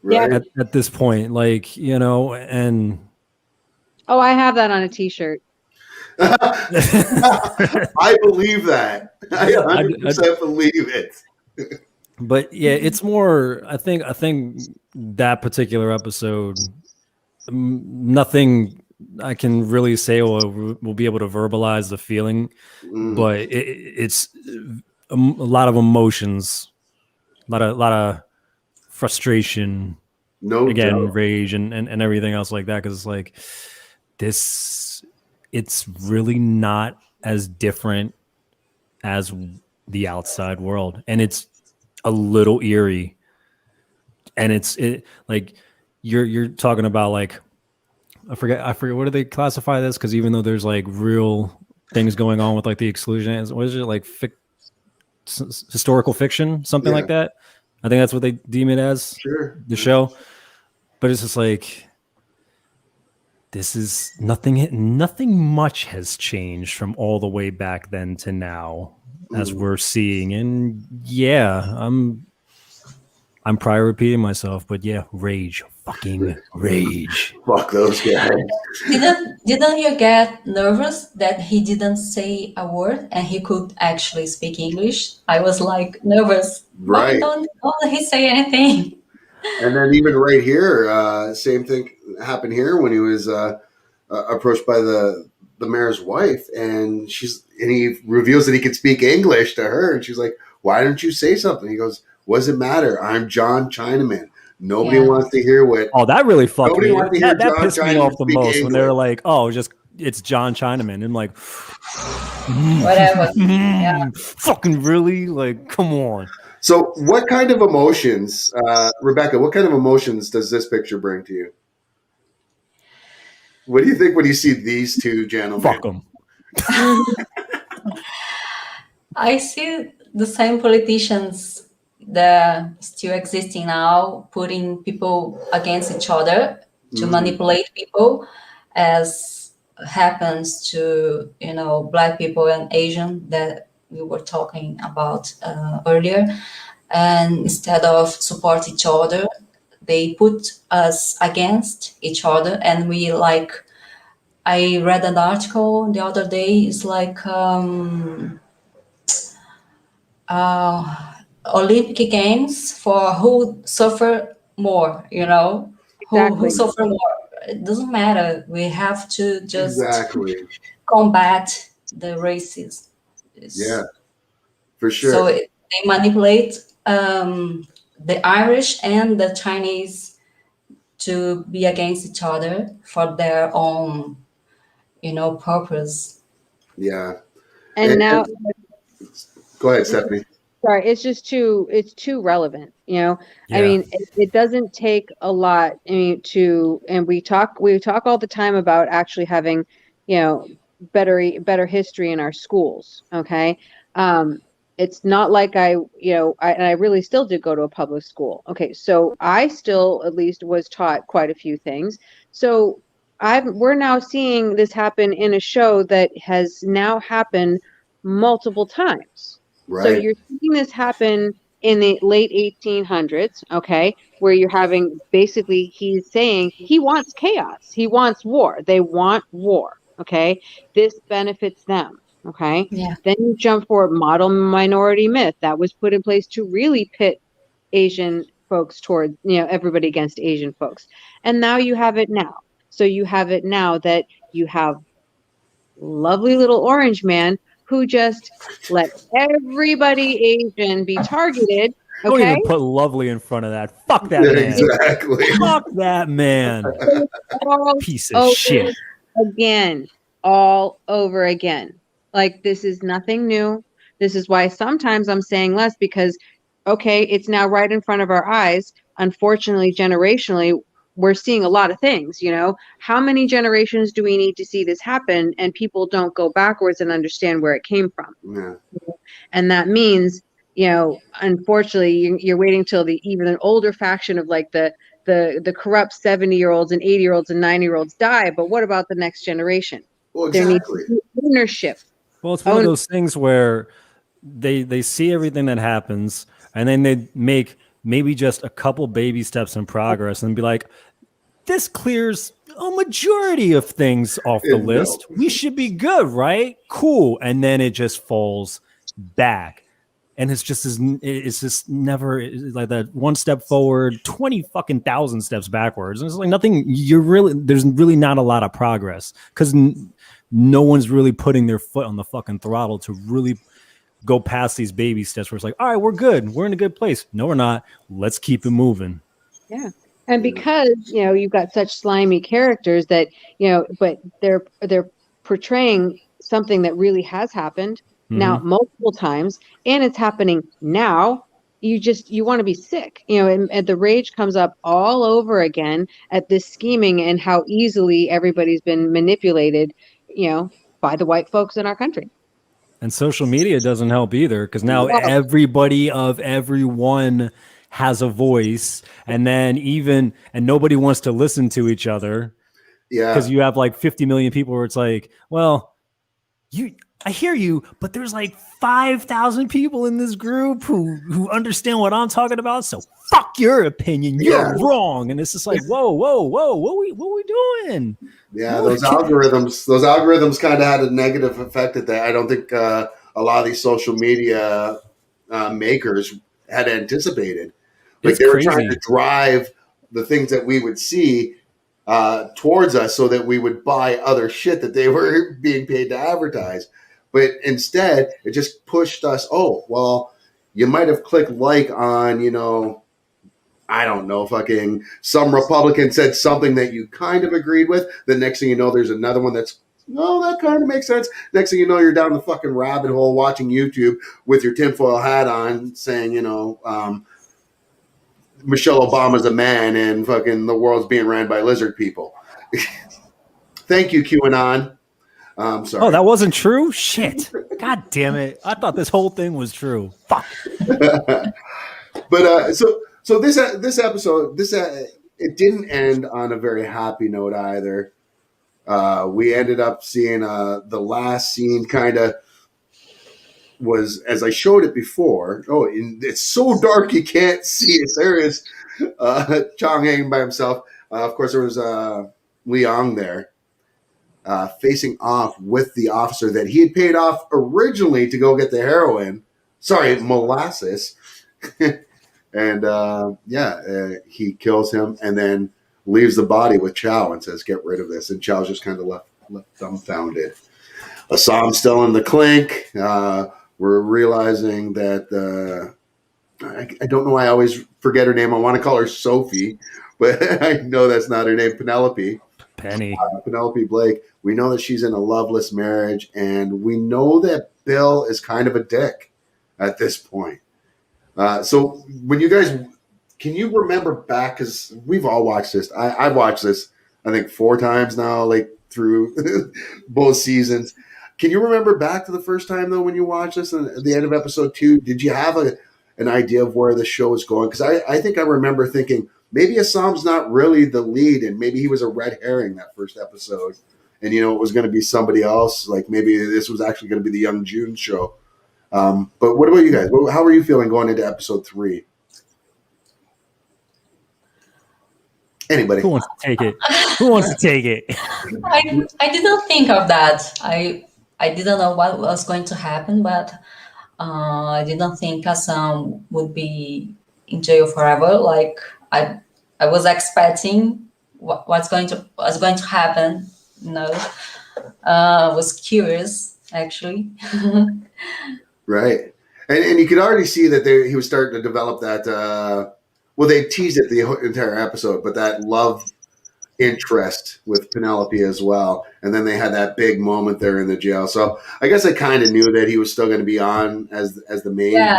Right. At this point, like, you know, and Oh, I have that on a t-shirt. I believe that. I 100% believe it. But yeah, it's more, I think that particular episode, nothing I can really say will be able to verbalize the feeling, but it's a lot of emotions, a lot of frustration, doubt. Rage and everything else like that, because it's like it's really not as different as the outside world, and it's a little eerie, and it's like you're talking about, like, I forget what do they classify this, because even though there's like real things going on with like the exclusion, what is it, like historical fiction, something like that? I think that's what they deem it as. Sure. The show. But it's just like, this is nothing much has changed from all the way back then to now, as we're seeing. And yeah, I'm probably repeating myself, but yeah, rage, fucking rage. Fuck those guys. Didn't you get nervous that he didn't say a word and he could actually speak English? I was like nervous. Right. Why don't he say anything? And then even right here, same thing happened here when he was approached by the mayor's wife, and he reveals that he can speak English to her, and she's like, "Why don't you say something?" He goes, "What does it matter? I'm John Chinaman. Nobody wants to hear what." Oh, that really fucked me. That pissed me off the most English. when they're like, "Oh, it's John Chinaman." I'm like, whatever. Yeah. Fucking really? Like, come on. So what kind of emotions, Rebecca, what kind of emotions does this picture bring to you? What do you think when you see these two gentlemen? Fuck them. I see the same politicians that still existing now, putting people against each other to manipulate people, as happens to, you know, Black people and Asian that we were talking about earlier. And instead of support each other, they put us against each other. And we, like, I read an article the other day, it's like Olympic Games for who suffer more, you know, who suffer more. It doesn't matter. We have to just combat the racism. Yeah, for sure. So they manipulate the Irish and the Chinese to be against each other for their own, purpose. Yeah. And now, And go ahead, Stephanie. sorry, it's too relevant, I Yeah. mean, it doesn't take a lot, I mean, and we talk all the time about actually having, better history in our schools, okay? Um, it's not like and I really still did go to a public school. Okay, so I still at least was taught quite a few things. So we're now seeing this happen in a show that has now happened multiple times. So Right. you're seeing this happen in the late 1800s, okay, where you're having basically he's saying he wants chaos, he wants war, they want war, okay? This benefits them, okay? Yeah. Then you jump for model minority myth that was put in place to really pit Asian folks toward, everybody against Asian folks. And now you have it now. So you have it now that you have lovely little orange man who just let everybody Asian be targeted. Don't Okay. even put lovely in front of that. Fuck that Yeah, man. exactly. Fuck that man. All Piece of over shit. again, all over again. Like, this is nothing new. This is why sometimes I'm saying less because, okay, it's now right in front of our eyes. Unfortunately, generationally, we're seeing a lot of things, How many generations do we need to see this happen? And people don't go backwards and understand where it came from. Yeah. And that means, unfortunately, you're waiting till even an older faction of like the corrupt 70-year-olds and 80-year-olds and 90-year-olds die. But what about the next generation? Well, There needs exactly. to be ownership. Well, it's one of those things where they see everything that happens and then they make maybe just a couple baby steps in progress and be like, this clears a majority of things off the list. No. We should be good, right? Cool. And then it just falls back. And it's just never like that one step forward, 20 fucking thousand steps backwards. And it's like nothing, there's really not a lot of progress because no one's really putting their foot on the fucking throttle to really go past these baby steps where it's like, all right, we're good. We're in a good place. No, we're not. Let's keep it moving. Yeah. And because, you've got such slimy characters that, but they're portraying something that really has happened now multiple times, and it's happening now. You want to be sick, and the rage comes up all over again at this scheming and how easily everybody's been manipulated, by the white folks in our country. And social media doesn't help either because now everybody of everyone has a voice, and nobody wants to listen to each other. Yeah. Because you have like 50 million people where it's like, well, I hear you, but there's like 5,000 people in this group who understand what I'm talking about. So fuck your opinion. You're wrong. And it's just like, whoa, what we doing? Yeah, those algorithms kind of had a negative effect at that. I don't think a lot of these social media makers had anticipated. Like It's they were crazy. trying to drive the things that we would see towards us so that we would buy other shit that they were being paid to advertise. But instead, it just pushed us, oh, well, you might have clicked like on, I don't know, fucking some Republican said something that you kind of agreed with. The next thing you know, there's another one that's, no, that kind of makes sense. Next thing you know, you're down the fucking rabbit hole watching YouTube with your tinfoil hat on saying, Michelle Obama's a man and fucking the world's being ran by lizard people. Thank you, QAnon. Sorry. Oh, that wasn't true? Shit. God damn it. I thought this whole thing was true. Fuck. But so this episode, it didn't end on a very happy note either. We ended up seeing the last scene kind of was, as I showed it before. Oh, it's so dark you can't see it. There is Chong hanging by himself. Of course, there was Liang there. Facing off with the officer that he had paid off originally to go get the heroin. Sorry, molasses. And he kills him and then leaves the body with Chow and says, get rid of this. And Chow's just kind of left dumbfounded. Ah Sam's still in the clink. We're realizing that I don't know why I always forget her name. I want to call her Sophie but I know that's not her name, Penelope. Penny. Penelope Blake. We know that she's in a loveless marriage, and we know that Bill is kind of a dick at this point. So when you guys, can you remember back? Because we've all watched this. I've watched this, I think 4 times now, like through both seasons. Can you remember back to the first time though when you watched this and at the end of episode 2? Did you have an idea of where the show is going? Because I think I remember thinking maybe Ah Sam's not really the lead, and maybe he was a red herring that first episode, and it was going to be somebody else. Like maybe this was actually going to be the Young June show. But what about you guys? How are you feeling going into episode 3? Anybody? Who wants to take it? Who wants to take it? I didn't think of that. I didn't know what was going to happen, but I didn't think Ah Sahm would be in jail forever. Like I was expecting what's going to happen. I was curious actually. Right. And you could already see that he was starting to develop that. Well, they teased it the entire episode, but that love interest with Penelope as well. And then they had that big moment there in the jail. So I guess I kind of knew that he was still going to be on as the main. Yeah,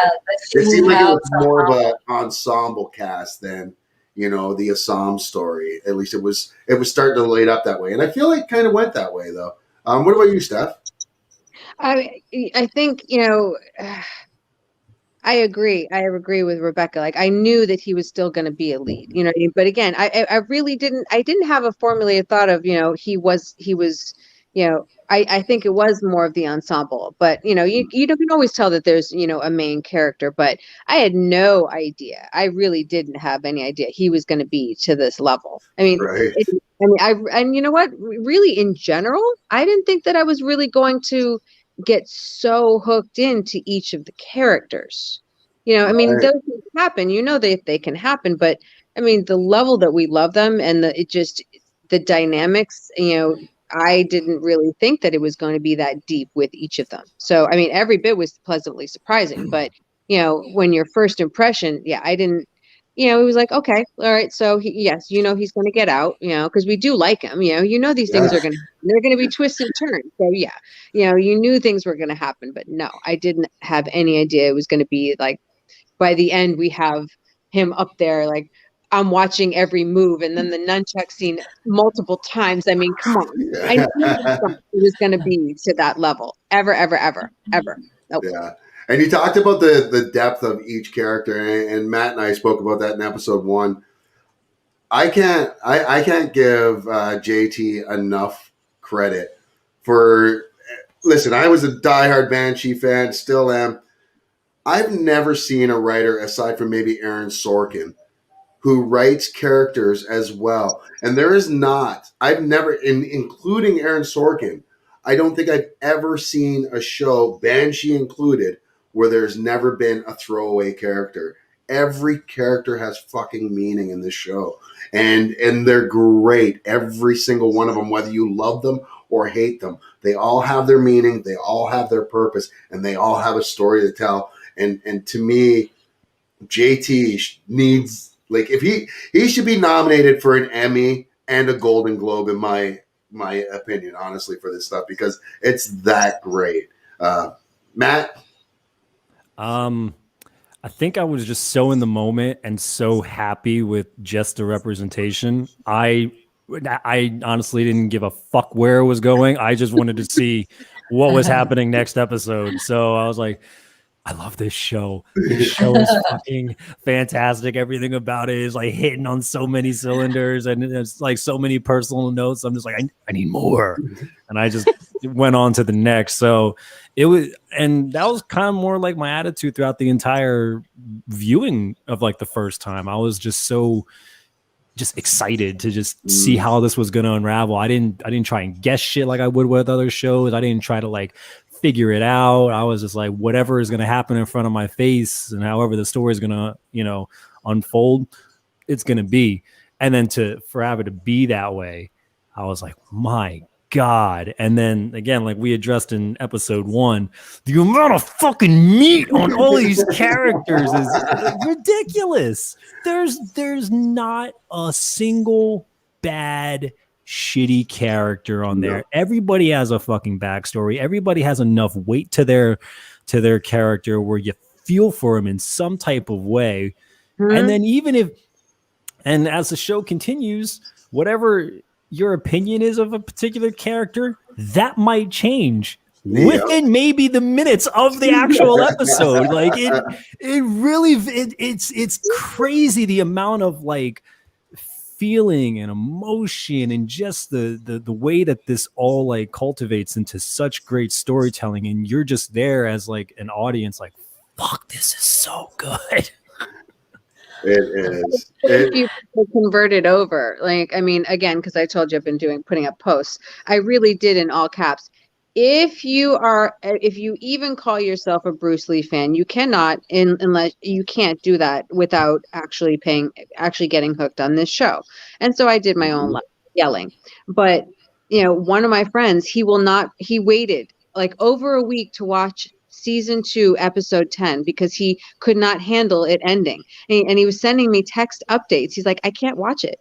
it seemed like it was more of an ensemble cast than the Ah Sahm story. At least it was starting to light up that way, and I feel like it kind of went that way though. What about you, Steph? I think I agree. I agree with Rebecca. Like I knew that he was still going to be a lead, but again, I really didn't have a formulated thought of, he was, I think it was more of the ensemble, but you can always tell that there's, a main character, but I had no idea. I really didn't have any idea he was going to be to this level. I mean, Right. and you know what, really in general, I didn't think that I was really going to get so hooked into each of the characters. I mean, Right. those things happen, they can happen, but I mean, the level that we love them and the dynamics, I didn't really think that it was going to be that deep with each of them. So, I mean, every bit was pleasantly surprising, but when your first impression, I didn't, it was like, okay, all right. So yes, he's going to get out, because we do like him, these things are they're going to be twists and turns. So yeah, you knew things were going to happen, but no, I didn't have any idea it was going to be like, by the end, we have him up there, like I'm watching every move, and then the nunchuck scene multiple times. I mean, come on. I never thought it was going to be to that level, ever, ever, ever, ever. Nope. Yeah. And you talked about the depth of each character, and Matt and I spoke about that in episode 1. I can't give JT enough credit for. Listen, I was a diehard Banshee fan, still am. I've never seen a writer, aside from maybe Aaron Sorkin, who writes characters as well. And there is not, I've never, including Aaron Sorkin, I don't think I've ever seen a show, Banshee included, where there's never been a throwaway character. Every character has fucking meaning in this show. And they're great. Every single one of them, whether you love them or hate them, they all have their meaning, they all have their purpose, and they all have a story to tell. And to me, JT needs, like, if he should be nominated for an Emmy and a Golden Globe, in my opinion, honestly, for this stuff, because it's that great. Matt? I think I was just so in the moment and so happy with just the representation. I honestly didn't give a fuck where it was going. I just wanted to see what was happening next episode. So I was like, I love this show. This show is fucking fantastic. Everything about it is like hitting on so many cylinders, and it's like so many personal notes. I'm just like, I need more. And I just went on to the next. So it was, and that was kind of more like my attitude throughout the entire viewing of like the first time. I was just excited to just see how this was going to unravel. I didn't try and guess shit like I would with other shows. I didn't try to like figure it out. I was just like, whatever is going to happen in front of my face and however the story is going to, unfold, it's going to be. And then for Abba to be that way, I was like, my God. And then again, like we addressed in episode 1, the amount of fucking meat on all these characters is ridiculous. There's not a single bad shitty character on there. Everybody has a fucking backstory. Everybody has enough weight to their character where you feel for him in some type of way. And then and as the show continues, whatever your opinion is of a particular character, that might change within maybe the minutes of the actual episode. Like it's crazy the amount of like feeling and emotion and just the way that this all like cultivates into such great storytelling, and you're just there as like an audience like, fuck, this is so good. It is. If you convert it over, like, I mean, again, because I told you I've been putting up posts, I really did in all caps. If you even call yourself a Bruce Lee fan, you cannot, unless you can't do that without actually getting hooked on this show. And so I did my own yelling. But, one of my friends, he waited like over a week to watch season 2, episode 10, because he could not handle it ending. And he was sending me text updates. He's like, I can't watch it.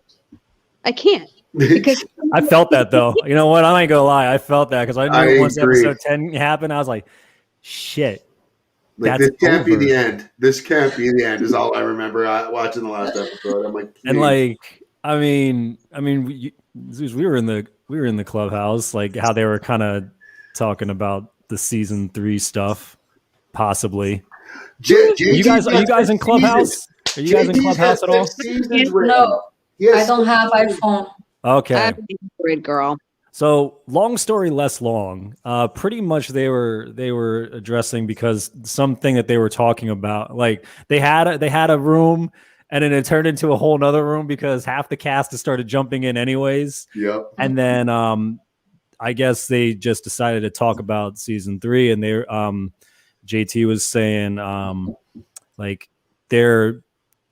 I can't. Because I felt that though. You know what? I ain't gonna lie. I felt that because I knew once episode 10 happened, I was like, shit. Like, this can't be the end. This can't be the end is all I remember watching the last episode. I'm like, please. And like, I mean, we were in the clubhouse, like how they were kind of talking about the season 3 stuff, possibly. Are you guys in clubhouse? Are you guys in clubhouse at all? No, I don't have iPhone. Okay. I'm an Android girl. So long story less long. Pretty much they were addressing because something that they were talking about, like they had a room and then it turned into a whole nother room because half the cast has started jumping in anyways. Yep. And then I guess they just decided to talk about season 3, and they JT was saying like they're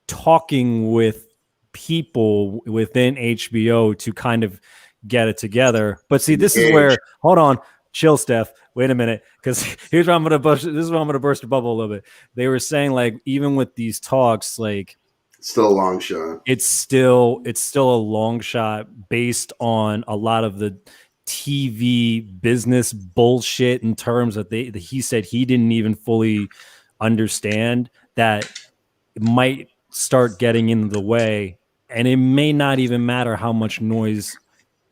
talking with people within HBO to kind of get it together. But see, this is where, hold on, chill, Steph. Wait a minute, because here's where I'm gonna burst. This is where I'm gonna burst your bubble a little bit. They were saying like even with these talks, like it's still a long shot. It's still a long shot based on a lot of the TV business bullshit in terms that he said he didn't even fully understand, that it might start getting in the way, and it may not even matter how much noise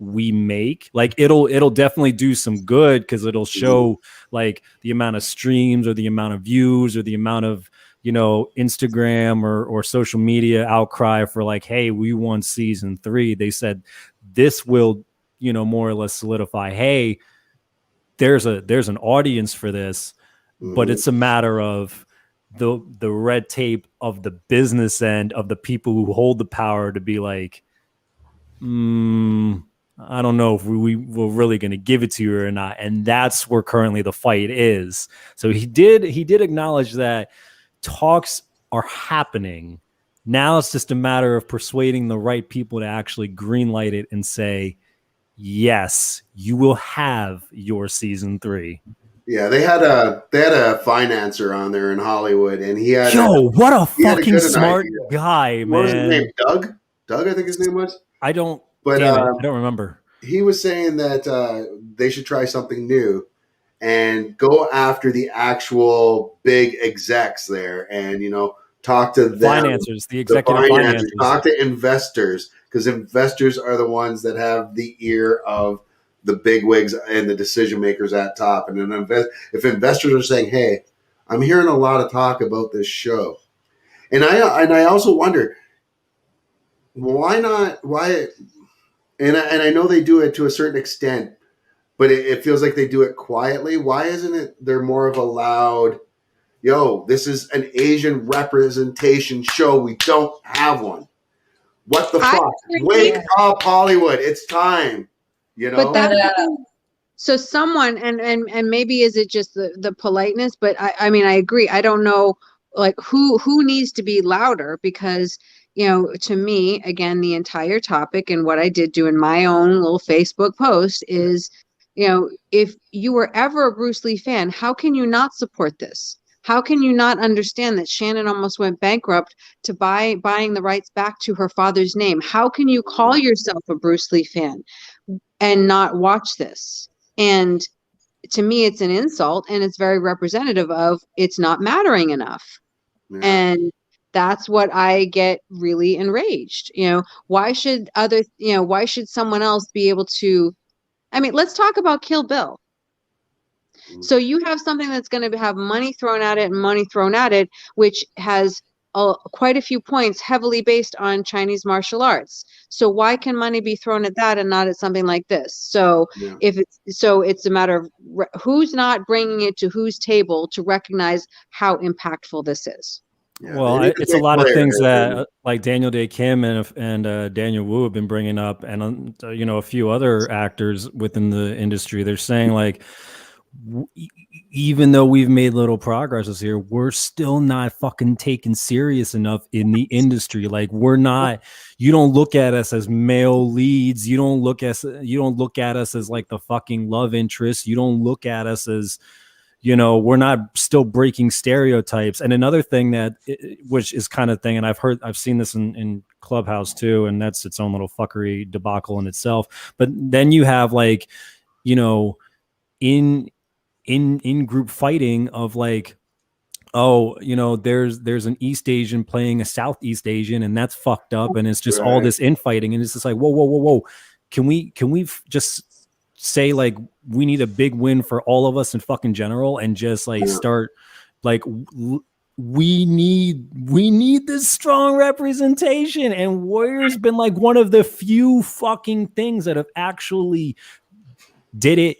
we make. Like it'll definitely do some good because it'll show like the amount of streams or the amount of views or the amount of Instagram or social media outcry for like, hey, we won season 3. They said this will more or less solidify, hey, there's an audience for this, but it's a matter of the red tape of the business end of the people who hold the power to be like, I don't know if we're really going to give it to you or not. And that's where currently the fight is. So he did acknowledge that talks are happening. Now it's just a matter of persuading the right people to actually greenlight it and say, yes, you will have your season 3. Yeah, they had a financer on there in Hollywood, and he had what a fucking smart guy, man. What was his name? Doug, I think his name was. I don't remember. He was saying that they should try something new and go after the actual big execs there, and talk to them. Financiers, the executive financiers. Talk to investors, because investors are the ones that have the ear of the bigwigs and the decision makers at top. And then if investors are saying, hey, I'm hearing a lot of talk about this show. And I also wonder, why not? And I know they do it to a certain extent, but it feels like they do it quietly. Why isn't it they're more of a loud, this is an Asian representation show. We don't have one. What the fuck? Wake up, Hollywood. It's time. But that's so someone, and maybe is it just the politeness, but I mean, I agree. I don't know like who needs to be louder, because to me, again, the entire topic and what I did do in my own little Facebook post is, if you were ever a Bruce Lee fan, how can you not support this? How can you not understand that Shannon almost went bankrupt to buying the rights back to her father's name? How can you call yourself a Bruce Lee fan and not watch this? And to me, it's an insult, and it's very representative of it's not mattering enough. Yeah. And that's what I get really enraged. Why should someone else be able to, let's talk about Kill Bill. So you have something that's going to have money thrown at it, which has quite a few points heavily based on Chinese martial arts. So why can money be thrown at that and not at something like this? So it's a matter of who's not bringing it to whose table to recognize how impactful this is. Yeah, well, it's a lot of things that like Daniel Day Kim and Daniel Wu have been bringing up, and a few other actors within the industry. They're saying like, even though we've made little progress this year, we're still not fucking taken serious enough in the industry. Like we're not. You don't look at us as male leads. You don't look at us as like the fucking love interest. You don't look at us as, we're not still breaking stereotypes. And another thing which is kind of thing, and I've seen this in Clubhouse too, and that's its own little fuckery debacle in itself. But then you have like, in group fighting of like, there's an East Asian playing a Southeast Asian, and that's fucked up, and it's just all this infighting, and it's just like, whoa. Can we just say like we need a big win for all of us in fucking general, and just like start like we need this strong representation, and Warrior's been like one of the few fucking things that have actually did it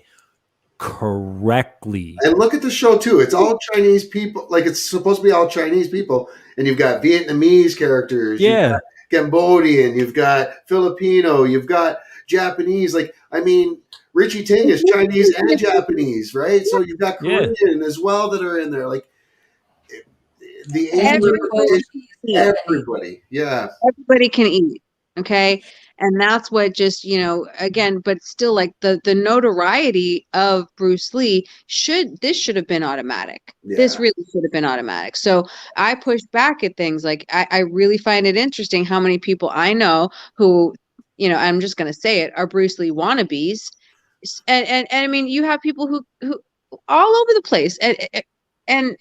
correctly. And look at the show too. It's all Chinese people. Like it's supposed to be all Chinese people, and you've got Vietnamese characters. Yeah. You've got Cambodian. You've got Filipino. You've got Japanese. Like Richie Ting is Chinese and Japanese, right? So you've got Korean as well that are in there. Like the everybody. Yeah. Everybody can eat. Okay. And that's what just, again, but still like the notoriety of Bruce Lee should have been automatic. Yeah. This really should have been automatic. So I push back at things like I really find it interesting how many people I know who, I'm just going to say it, are Bruce Lee wannabes. And you have people who all over the place and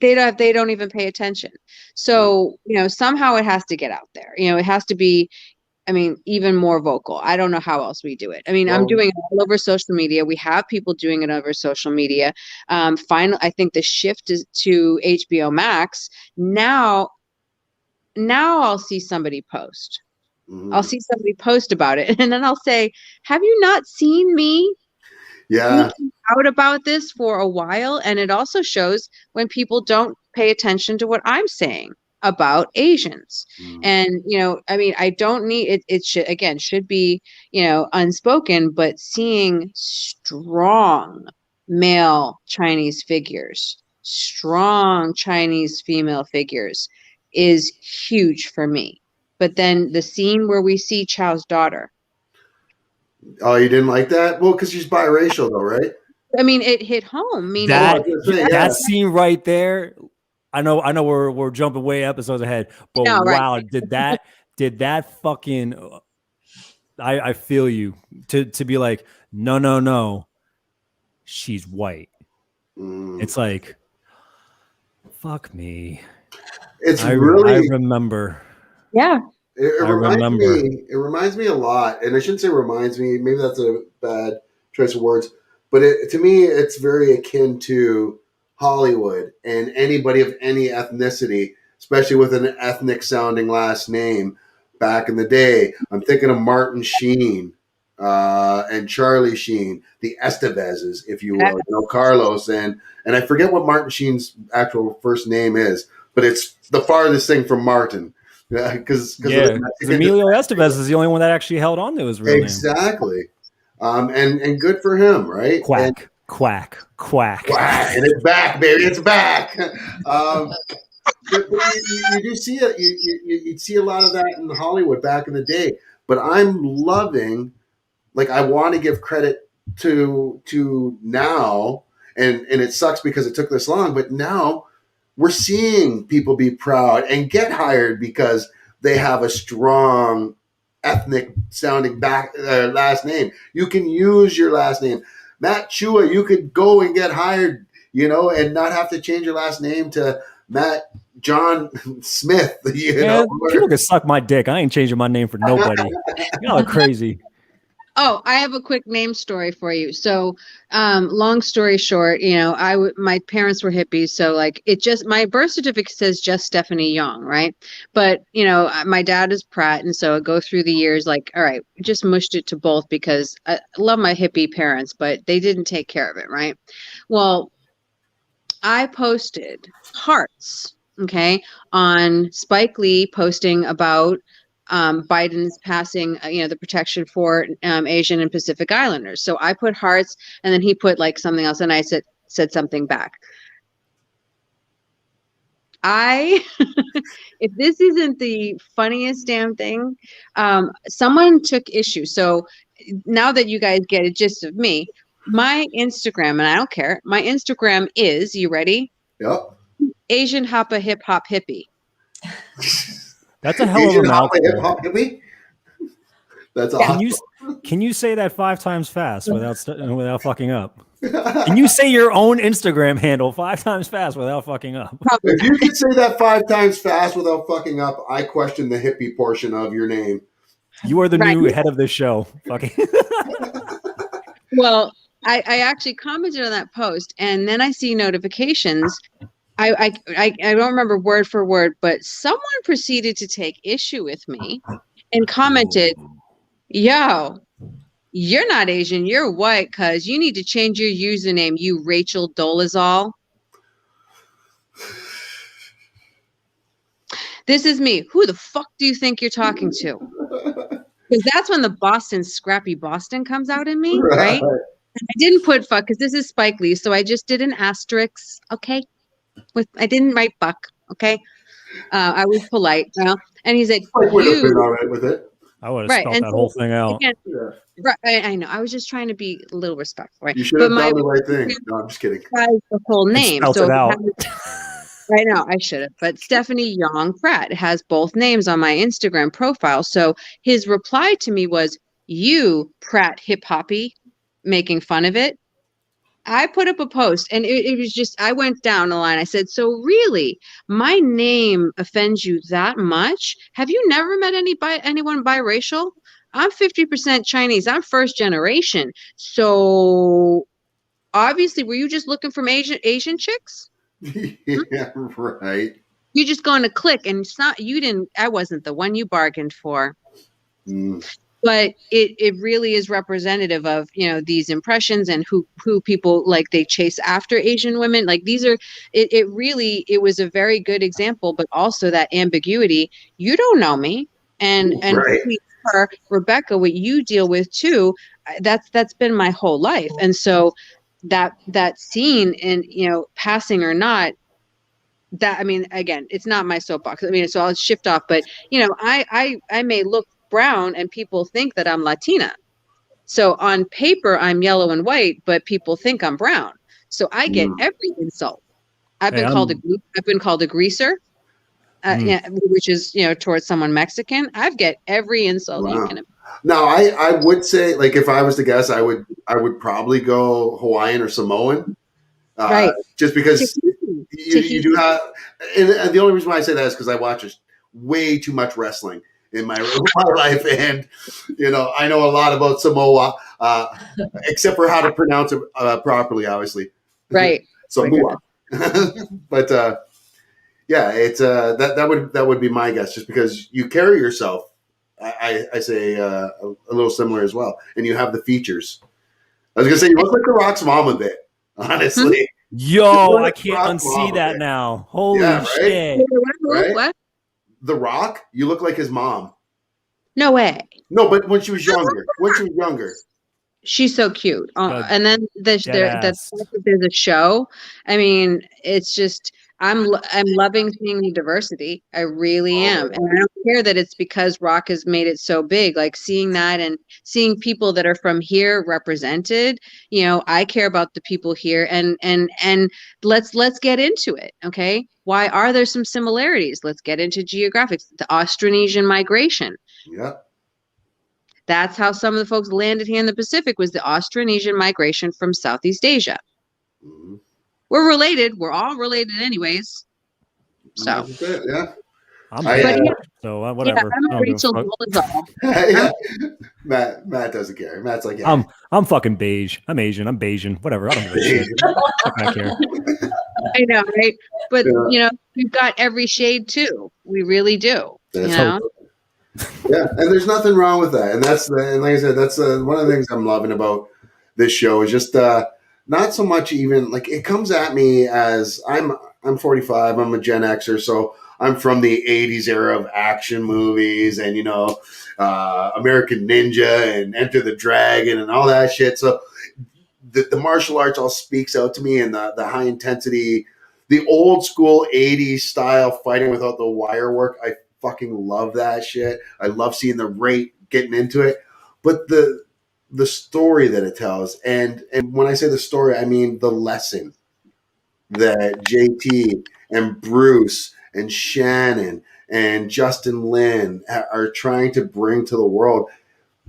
they don't even pay attention. So, somehow it has to get out there. It has to be, even more vocal. I don't know how else we do it. I'm doing it all over social media. We have people doing it over social media. Finally, I think the shift is to HBO Max. Now I'll see somebody post. I'll see somebody post about it. And then I'll say, have you not seen me? Yeah. Out about this for a while, and it also shows when people don't pay attention to what I'm saying about Asians. And I don't need it should be unspoken, but seeing strong male Chinese figures, strong Chinese female figures is huge for me. But then the scene where we see Chow's daughter. Oh, you didn't like that? Well, because she's biracial, though, right? It hit home. That scene right there. I know we're jumping way episodes ahead, but wow, right. did that fucking? I feel you to be like, no, she's white. It's like, fuck me. I remember. Yeah. It reminds me a lot, and I shouldn't say reminds me. Maybe that's a bad choice of words, but to me, it's very akin to Hollywood and anybody of any ethnicity, especially with an ethnic-sounding last name. Back in the day, I'm thinking of Martin Sheen and Charlie Sheen, the Estevezes, if you will, Carlos, and I forget what Martin Sheen's actual first name is, but it's the farthest thing from Martin. Yeah, because Emilio Estevez is the only one that actually held on to his real name. Exactly. And good for him, right? Quack. And it's back, baby. It's back. but you do see it. You'd see a lot of that in Hollywood back in the day. But I'm loving, like, I want to give credit to now, and it sucks because it took this long. But now we're seeing people be proud and get hired because they have a strong ethnic sounding last name. You can use your last name. Matt Chua, you could go and get hired, and not have to change your last name to Matt John Smith. People can suck my dick. I ain't changing my name for nobody. Y'all are crazy. Oh, I have a quick name story for you. So, long story short, my parents were hippies, so like my birth certificate says just Stephanie Young, right? But my dad is Pratt, and so I go through the years like, all right, just mushed it to both because I love my hippie parents, but they didn't take care of it, right? Well, I posted hearts, okay, on Spike Lee posting about Biden's passing, the protection for Asian and Pacific Islanders. So I put hearts, and then he put like something else, and I said something back. If this isn't the funniest damn thing, someone took issue. So now that you guys get a gist of me, my Instagram, and I don't care, my Instagram is, you ready? Yep. Asian Hoppa Hip Hop Hippie. That's a hell of a mouthful. Hip hop hippie. That's awesome. Can you say that 5 times fast without fucking up? Can you say your own Instagram handle 5 times fast without fucking up? If you can say that 5 times fast without fucking up, I question the hippie portion of your name. You are the new head of this show. Fucking. Well, I actually commented on that post, and then I see notifications. I don't remember word for word, but someone proceeded to take issue with me and commented, "Yo, you're not Asian, you're white, cuz you need to change your username, you Rachel Dolezal." This is me. Who the fuck do you think you're talking to? Because that's when the Boston, scrappy Boston comes out in me, right? I didn't put fuck because this is Spike Lee, so I just did an asterisk, okay? I didn't write fuck, okay? I was polite, and he said, I would have been all right with it. I would have spelled that whole thing out. Again, right, I know. I was just trying to be a little respectful, right? You should have done the right thing. No, I'm just kidding. The whole name. So it out. I know, I should have. But Stephanie Young Pratt has both names on my Instagram profile. So his reply to me was, "You Pratt hip hoppy," making fun of it. I put up a post, and it was just, I went down the line. I said, "So really, my name offends you that much? Have you never met anyone biracial? I'm 50% Chinese. I'm first generation. So obviously, were you just looking for Asian chicks?" Yeah, right. You just going to click, and it's not, I wasn't the one you bargained for. But it really is representative of, these impressions and who people like, they chase after Asian women. Like it was a very good example, but also that ambiguity. You don't know me. And right. Rebecca, what you deal with too, that's been my whole life. And so that scene, and passing or not, that, I mean, again, it's not my soapbox. I mean, so I'll shift off, but I may look brown and people think that I'm Latina. So on paper I'm yellow and white, but people think I'm brown. So I get every insult. I've been called a greaser, which is towards someone Mexican. I've get every insult you can. Now I would say, like, if I was to guess, I would probably go Hawaiian or Samoan, right? Just because you do have, and the only reason why I say that is because I watch way too much wrestling in my life, and I know a lot about Samoa, except for how to pronounce it properly, obviously. Right. Samoa. But yeah, it's that would be my guess, just because you carry yourself, I say a little similar as well, and you have the features. I was gonna say you look like The Rock's mom a bit, honestly. Yo, I can't unsee that now. Holy shit! Right? What? The Rock, you look like his mom. No way. No, but when she was younger. She's so cute. And then there's a show. I mean, it's just, I'm loving seeing the diversity. I really am. And I don't care that it's because Rock has made it so big. Like seeing that and seeing people that are from here represented, you know, I care about the people here and let's get into it. Okay. Why are there some similarities? Let's get into geographics. The Austronesian migration. Yeah. That's how some of the folks landed here in the Pacific, was the Austronesian migration from Southeast Asia. Mm-hmm. We're related. We're all related anyways. So, yeah. I'm I, Asian, yeah. so whatever. Yeah, I'm I a don't give a Rachel fuck. Dolezal. yeah. Matt doesn't care. Matt's like, yeah. I'm fucking beige. I'm Asian. I'm Bayesian. Whatever. I don't give a shit. Fuck, I care. I know, right? But Yeah. you know, we've got every shade too. We really do. That's you know? Yeah, and there's nothing wrong with that. And and like I said, that's one of the things I'm loving about this show is just not so much even like it comes at me as I'm 45. I'm a Gen Xer, so I'm from the 80s era of action movies and American Ninja and Enter the Dragon and all that shit. So the martial arts all speaks out to me, and the high intensity, the old school 80s style fighting without the wire work. I fucking love that shit. I love seeing the rate getting into it, but the story that it tells, and when I say the story, I mean the lesson that JT and Bruce and Shannon and Justin Lin are trying to bring to the world.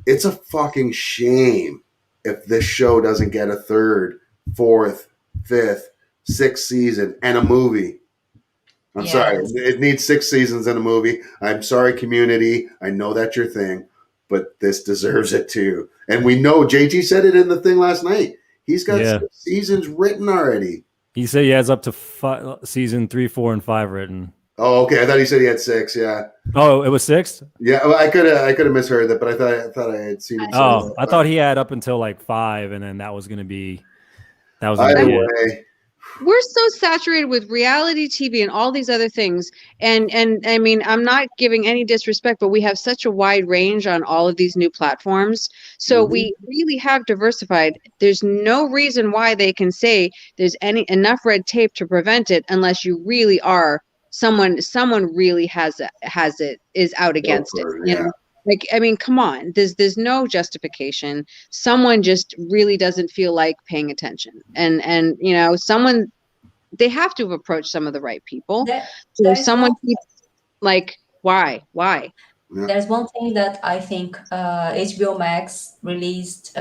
It's a fucking shame if this show doesn't get a third, fourth, fifth, sixth season and a movie. I'm sorry. It needs 6 seasons and a movie. I'm sorry, Community. I know that's your thing, but this deserves it too. And we know JT said it in the thing last night. He's got 6 seasons written already. He said he has up to season 3, 4, and 5 written. Oh, okay. I thought he said he had 6. Yeah. Oh, it was 6. Yeah, well, I could have misheard that, but I thought I had seen him. Oh, I thought he had up until like 5, and then that was going to be Either way. We're so saturated with reality TV and all these other things. And I mean, I'm not giving any disrespect, but we have such a wide range on all of these new platforms. So we really have diversified. There's no reason why they can say there's enough red tape to prevent it unless you really are someone really has it, is out against it. You know? Like, I mean, come on, there's no justification. Someone just really doesn't feel like paying attention. And they have to have approached some of the right people. So someone keeps like, why? There's one thing that I think HBO Max released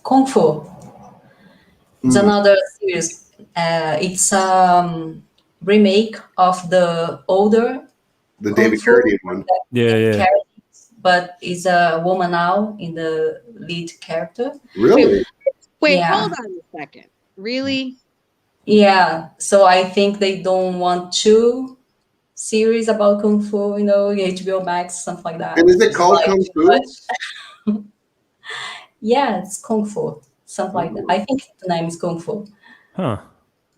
Kung Fu. It's another series. It's remake of the older David Carradine one. Yeah. But is a woman now in the lead character. Really? Wait, hold on a second. Really? Yeah. So I think they don't want 2 series about Kung Fu, HBO Max, something like that. And is it called Kung Fu? Yeah, it's Kung Fu. Something like that. I think the name is Kung Fu. Huh.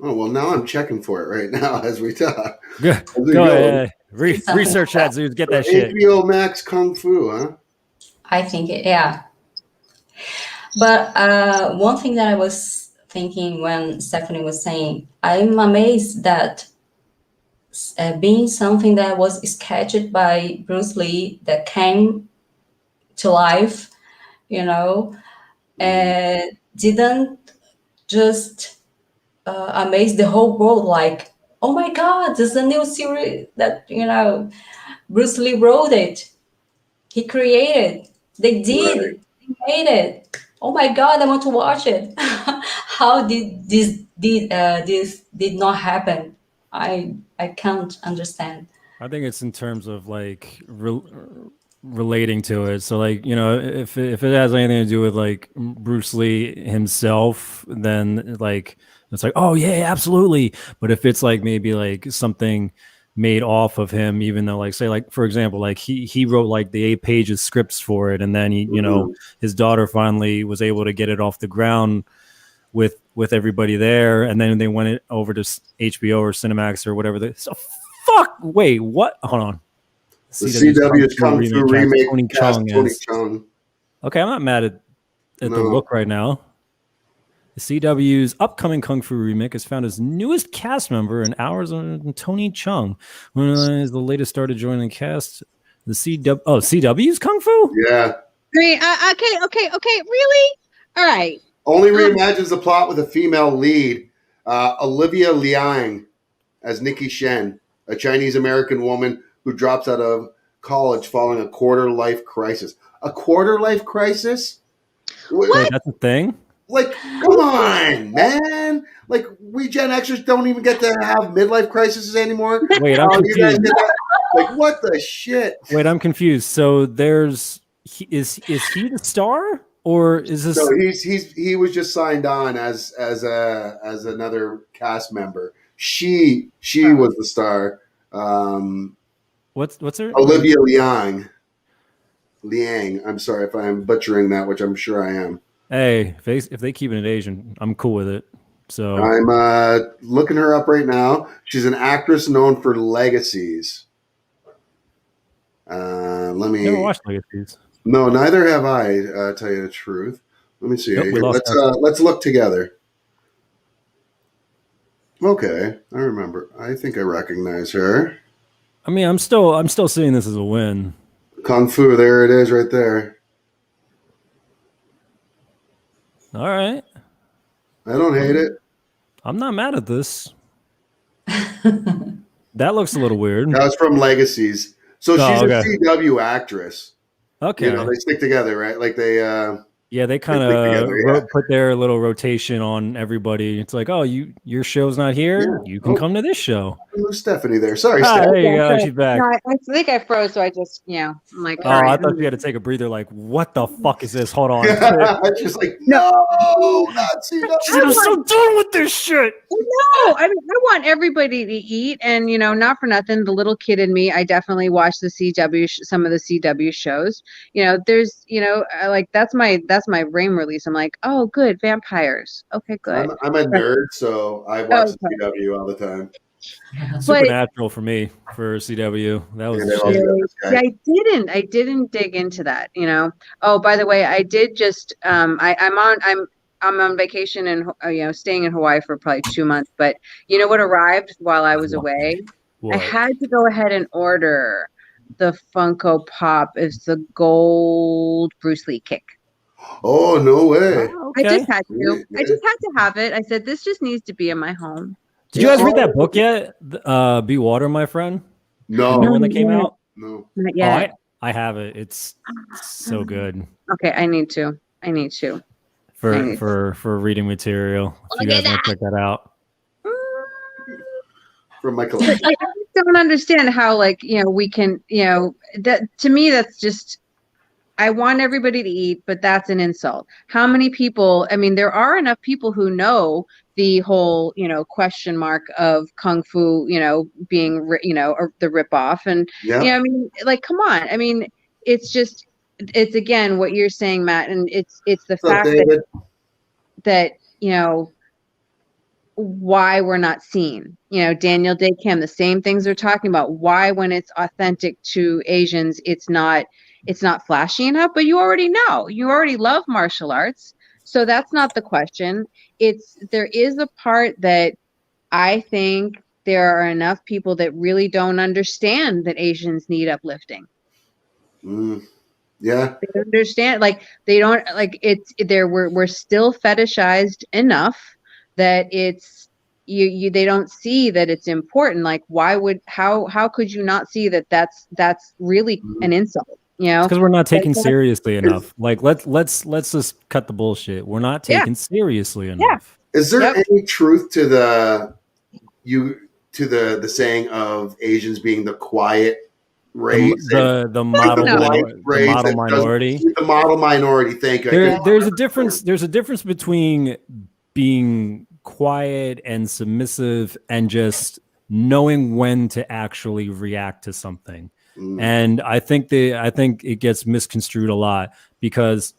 Oh, well, now I'm checking for it right now as we talk. Go ahead. Research that, dude. Get that shit. HBO Max Kung Fu, huh? I think yeah. But one thing that I was thinking when Stephanie was saying, I'm amazed that being something that was sketched by Bruce Lee that came to life, didn't just amaze the whole world, like, oh my God, there's a new series that, Bruce Lee wrote it. He created. They did. Right. They made it. Oh my God, I want to watch it. How did this did not happen? I can't understand. I think it's in terms of like relating to it. So like, if it has anything to do with like Bruce Lee himself, then like it's like, oh yeah, absolutely. But if it's like maybe like something made off of him, even though like, say like, for example, like he wrote like the 8 pages scripts for it, and then he, his daughter finally was able to get it off the ground with everybody there, and then they went over to HBO or Cinemax or whatever. So wait, what? Hold on. The CW's Kung Fu remake cast Tony Chung. Okay, I'm not mad at at the look right now. The CW's upcoming Kung Fu remake has found its newest cast member in hours on Tony Chung, who is the latest star to join the cast. The CW's Kung Fu? Yeah. I mean, okay, really? All right. Only reimagines the plot with a female lead, Olivia Liang as Nikki Shen, a Chinese-American woman who drops out of college following a quarter-life crisis. A quarter-life crisis? Wait, that's a thing? Like, come on, man. Like, we Gen Xers don't even get to have midlife crises anymore. Wait, I'm confused. You guys get that? Like, what the shit? Wait, I'm confused. So is he the star? Or is this? No, he was just signed on as another cast member. She was the star. What's her? Olivia Liang. I'm sorry if I'm butchering that, which I'm sure I am. Hey, if they keep it Asian, I'm cool with it. So I'm looking her up right now. She's an actress known for Legacies. Let me. Never watched Legacies. No, neither have I. Tell you the truth. Let me see. Nope, let's look together. Okay, I remember. I think I recognize her. I mean, I'm still seeing this as a win. Kung Fu, there it is, right there. All right. I don't hate it. I'm not mad at this. That looks a little weird. That was from Legacies. So she's okay. a CW actress. Okay. You know, they stick together, right? Like they they kind of put their little rotation on everybody. It's like, oh, your show's not here. Yeah. You can come to this show. There's Stephanie there. Sorry, Stephanie. There you go. She's back. No, I think I froze, so I just, I'm like, oh, I thought you had to take a breather. Like, what the fuck is this? Hold on. Just like, no, not CW. I'm so done with this shit. No, I want everybody to eat, and not for nothing, the little kid in me, I definitely watch the some of the CW shows. There's, like that's my brain release. I'm like, oh, good, vampires. Okay, good. I'm a nerd, so I watch the CW all the time. Supernatural for me for CW. That was I didn't dig into that. Oh, by the way, I did just I'm on vacation and staying in Hawaii for probably 2 months. But you know what arrived while I was away? What? I had to go ahead and order the Funko Pop. It's the gold Bruce Lee kick. Oh, no way! Okay. I just had to. I just had to have it. I said this just needs to be in my home. Did you guys read that book yet? Be Water, My Friend? No. When that came out? No. Not yet. Oh, I have it. It's so good. Okay, I need to. For reading material. If you guys want to check that out. From my collection. I just don't understand how, we can, that to me, that's just, I want everybody to eat, but that's an insult. How many people, I mean, there are enough people who know the whole, question mark of Kung Fu, being, or the ripoff. And, I mean, come on. I mean, it's again, what you're saying, Matt, and it's the fact that, why we're not seen. Daniel Day Kim, the same things they're talking about. Why, when it's authentic to Asians, it's not flashy enough, but you already know. You already love martial arts. So that's not the question. There is a part that I think there are enough people that really don't understand that Asians need uplifting. Yeah. They don't understand, they don't, we're still fetishized enough that it's they don't see that it's important. Like, how could you not see that that's really an insult? Because we're not taken seriously enough. Like, let's just cut the bullshit. We're not taken seriously enough. Yeah. Is there any truth to the saying of Asians being the quiet race? The model minority. The model minority. Thank you. There's a difference. There's a difference between being quiet and submissive and just knowing when to actually react to something. And I think it gets misconstrued a lot because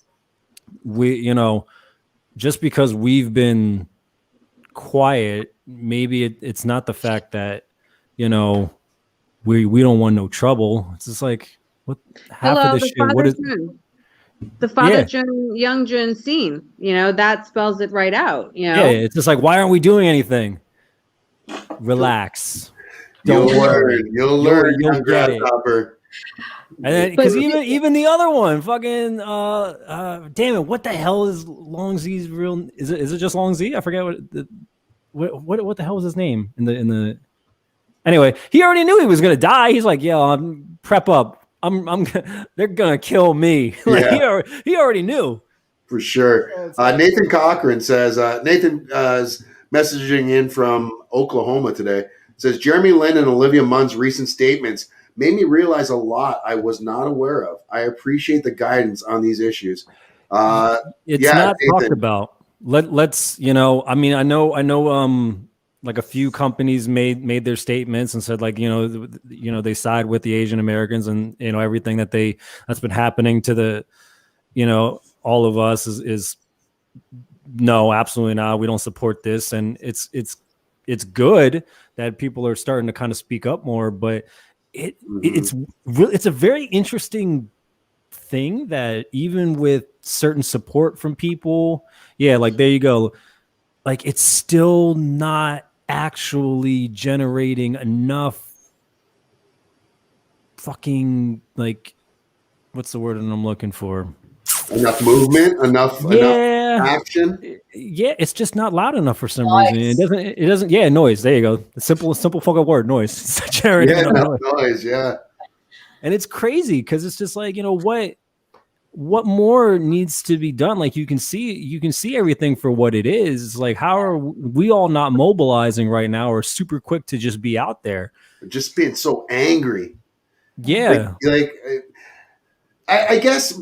just because we've been quiet, maybe it's not the fact that, we don't want no trouble. It's just like, what half of this shit. What is? The Father Yeah. Young Jun scene, that spells it right out. Yeah, it's just like, why aren't we doing anything? Relax. Don't worry. You'll learn, You'll young get it. grasshopper. And then, because even the other one, fucking, damn it, what the hell is Long Zi's real? Is it just Long Zii? I forget what the hell was his name in the. Anyway, he already knew he was gonna die. He's like, yo, prep up. They're gonna kill me. Like he already knew. For sure. Nathan Cochran says, Nathan is messaging in from Oklahoma today. Says, Jeremy Lin and Olivia Munn's recent statements made me realize a lot I was not aware of. I appreciate the guidance on these issues. It's not talked about. Let's, I mean, I know, like a few companies made their statements and said, like, they side with the Asian Americans, and everything that's been happening to the, all of us is no, absolutely not. We don't support this, and it's good that people are starting to kind of speak up more, but it's a very interesting thing that even with certain support from people, like there you go, like it's still not actually generating enough fucking, like, what's the word that I'm looking for? Enough movement, enough action. Yeah, it's just not loud enough for some reason. It doesn't. Yeah, noise. There you go. The simple fucking word, noise. It's generating noise. Yeah. And it's crazy because it's just like, what more needs to be done? Like you can see everything for what it is. It's like, how are we all not mobilizing right now, or super quick to just be out there? Just being so angry. Yeah. I guess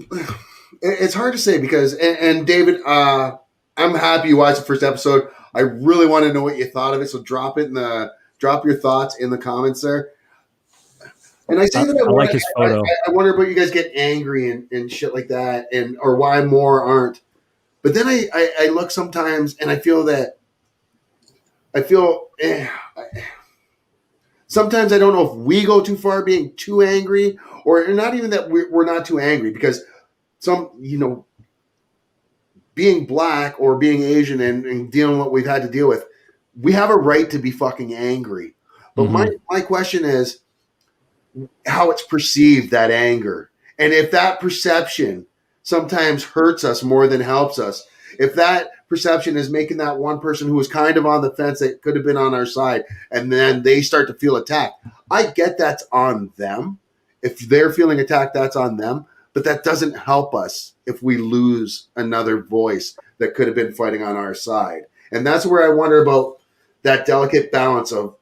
it's hard to say because, and David, I'm happy you watched the first episode. I really want to know what you thought of it. So drop your thoughts in the comments there. And I say that I like his photo. I wonder about you guys get angry and shit like that, or why more aren't. But then I look sometimes and I feel sometimes I don't know if we go too far being too angry, or not even that we're not too angry, because being black or being Asian and dealing with what we've had to deal with, we have a right to be fucking angry. But my question is how it's perceived, that anger. And if that perception sometimes hurts us more than helps us, if that perception is making that one person who was kind of on the fence that could have been on our side, and then they start to feel attacked, I get that's on them. If they're feeling attacked, that's on them. But that doesn't help us if we lose another voice that could have been fighting on our side. And that's where I wonder about that delicate balance of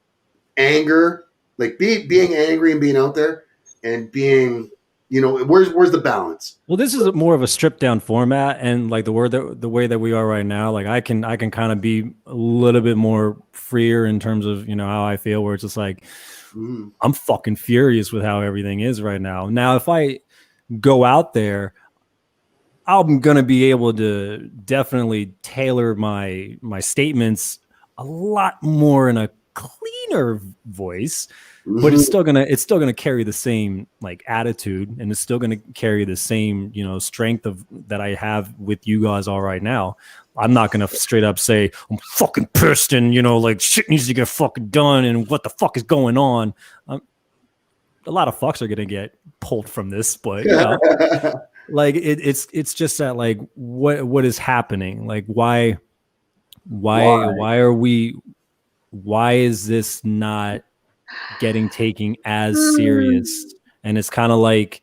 anger, like being angry and being out there, and being, where's the balance? Well, this is more of a stripped down format, and like the way that we are right now, like I can kind of be a little bit more freer in terms of how I feel, where it's just like I'm fucking furious with how everything is right now. Now, if I go out there, I'm gonna be able to definitely tailor my statements a lot more in a cleaner voice, but it's still gonna carry the same like attitude, and it's still gonna carry the same strength of that I have with you guys all right now. I'm not gonna straight up say I'm fucking pissed and like shit needs to get fucking done and what the fuck is going on. A lot of fucks are gonna get pulled from this, but like it's just that, like, what is happening? Like why is this not getting taken as serious? And it's kind of like,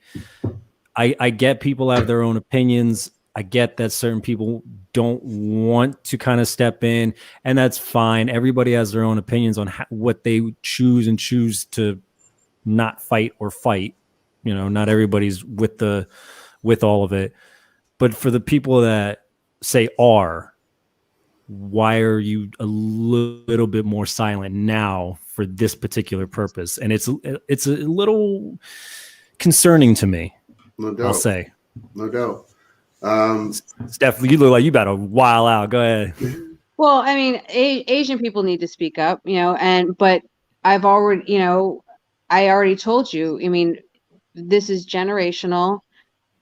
I get people have their own opinions. I get that certain people don't want to kind of step in, and that's fine. Everybody has their own opinions on what they choose to not fight or fight. Not everybody's with all of it. But for the people that say why are you a little bit more silent now for this particular purpose? And it's a little concerning to me. No doubt. I'll say. No doubt. It's definitely, you look like you about to wild out. Go ahead. Well, I mean, Asian people need to speak up, but I've already, I already told you, I mean, this is generational.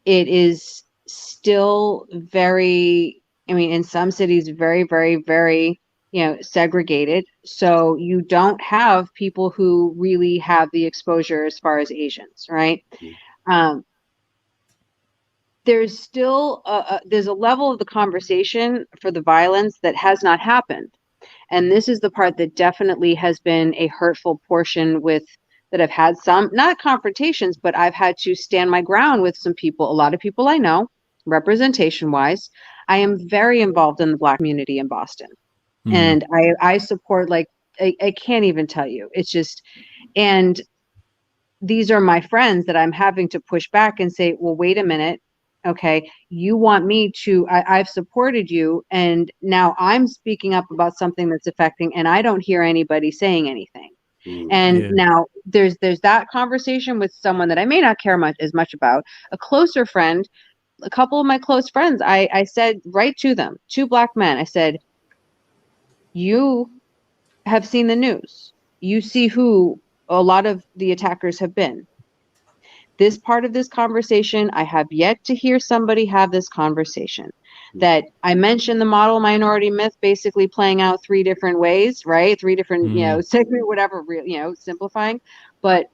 It is still very, I mean, in some cities, very, very, very, segregated. So you don't have people who really have the exposure as far as Asians, right? Um, there's still there's a level of the conversation for the violence that has not happened. And this is the part that definitely has been a hurtful portion with that I've had some, not confrontations, but I've had to stand my ground with some people, a lot of people I know, representation wise. I am very involved in the Black community in Boston. And I support, like, I can't even tell you. It's just, and these are my friends that I'm having to push back and say, well, wait a minute. Okay, you want me to, I've supported you, and now I'm speaking up about something that's affecting, and I don't hear anybody saying anything. And now there's that conversation with someone that I may not care as much about, a closer friend, a couple of my close friends. I said right to them, two Black men, I said, you have seen the news. You see who a lot of the attackers have been. This part of this conversation, I have yet to hear somebody have this conversation. That I mentioned the model minority myth basically playing out three different ways, right? Three different, segment, whatever, simplifying. But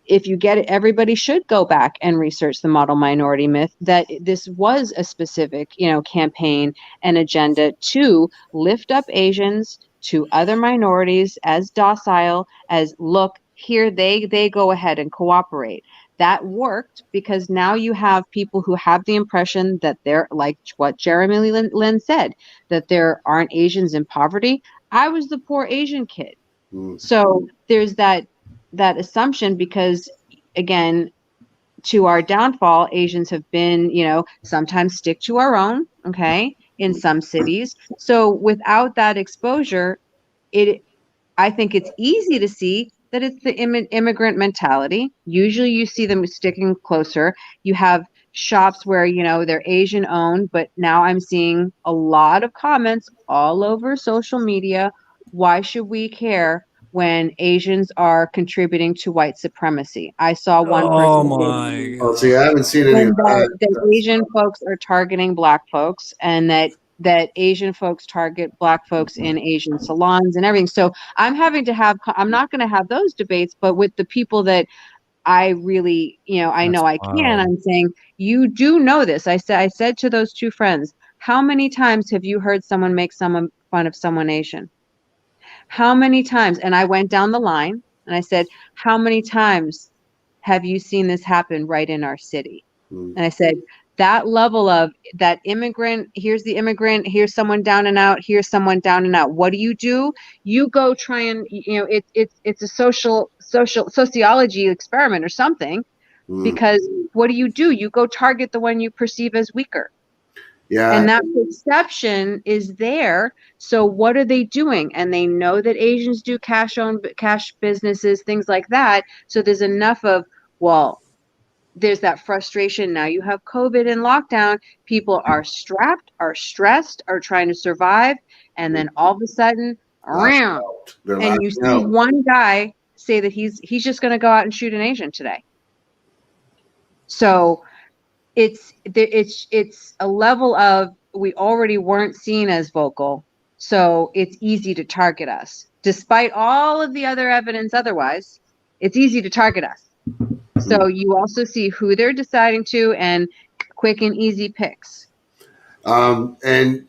if you get it, everybody should go back and research the model minority myth, that this was a specific, campaign and agenda to lift up Asians to other minorities as docile, as look, here they go ahead and cooperate. That worked because now you have people who have the impression that they're like what Jeremy Lin said, that there aren't Asians in poverty. I was the poor Asian kid. So there's that assumption because, again, to our downfall, Asians have been, sometimes stick to our own, okay, in some cities. So without that exposure, I think it's easy to see that it's the immigrant mentality. Usually you see them sticking closer. You have shops where, they're Asian owned, but now I'm seeing a lot of comments all over social media. Why should we care when Asians are contributing to white supremacy? I saw one person say, Oh, see, I haven't seen any of that Asian folks are targeting Black folks, and that Asian folks target Black folks in Asian salons and everything. So I'm not going to have those debates, but with the people that I really, I know I can, I'm saying, you do know this. I said to those two friends, how many times have you heard someone make fun of someone Asian? How many times? And I went down the line and I said, how many times have you seen this happen right in our city? And I said, that level of that immigrant, here's the immigrant, here's someone down and out, here's someone down and out. What do? You go try and, it's a sociology experiment or something, because what do? You go target the one you perceive as weaker. Yeah. And that perception is there. So what are they doing? And they know that Asians do cash businesses, things like that. So there's enough of, well, there's that frustration. Now you have COVID and lockdown. People are strapped, are stressed, are trying to survive. And then all of a sudden, and you see one guy say that he's just going to go out and shoot an Asian today. So it's a level of, we already weren't seen as vocal. So it's easy to target us. Despite all of the other evidence otherwise, it's easy to target us. So you also see who they're deciding to, and quick and easy picks. And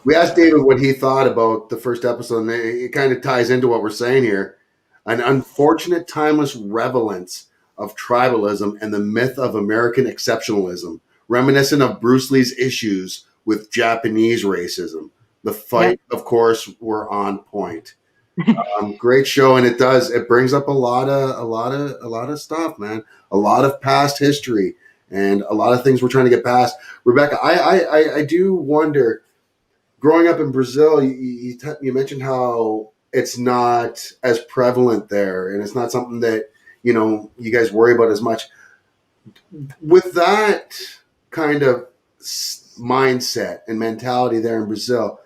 we asked David what he thought about the first episode, and it kind of ties into what we're saying here. An unfortunate, timeless relevance of tribalism and the myth of American exceptionalism, reminiscent of Bruce Lee's issues with Japanese racism. The fight, of course, were on point. Great show, and it brings up a lot of stuff, man. A lot of past history and a lot of things we're trying to get past. Rebecca, I do wonder. Growing up in Brazil, you mentioned how it's not as prevalent there, and it's not something that you guys worry about as much. With that kind of mindset and mentality there in Brazil,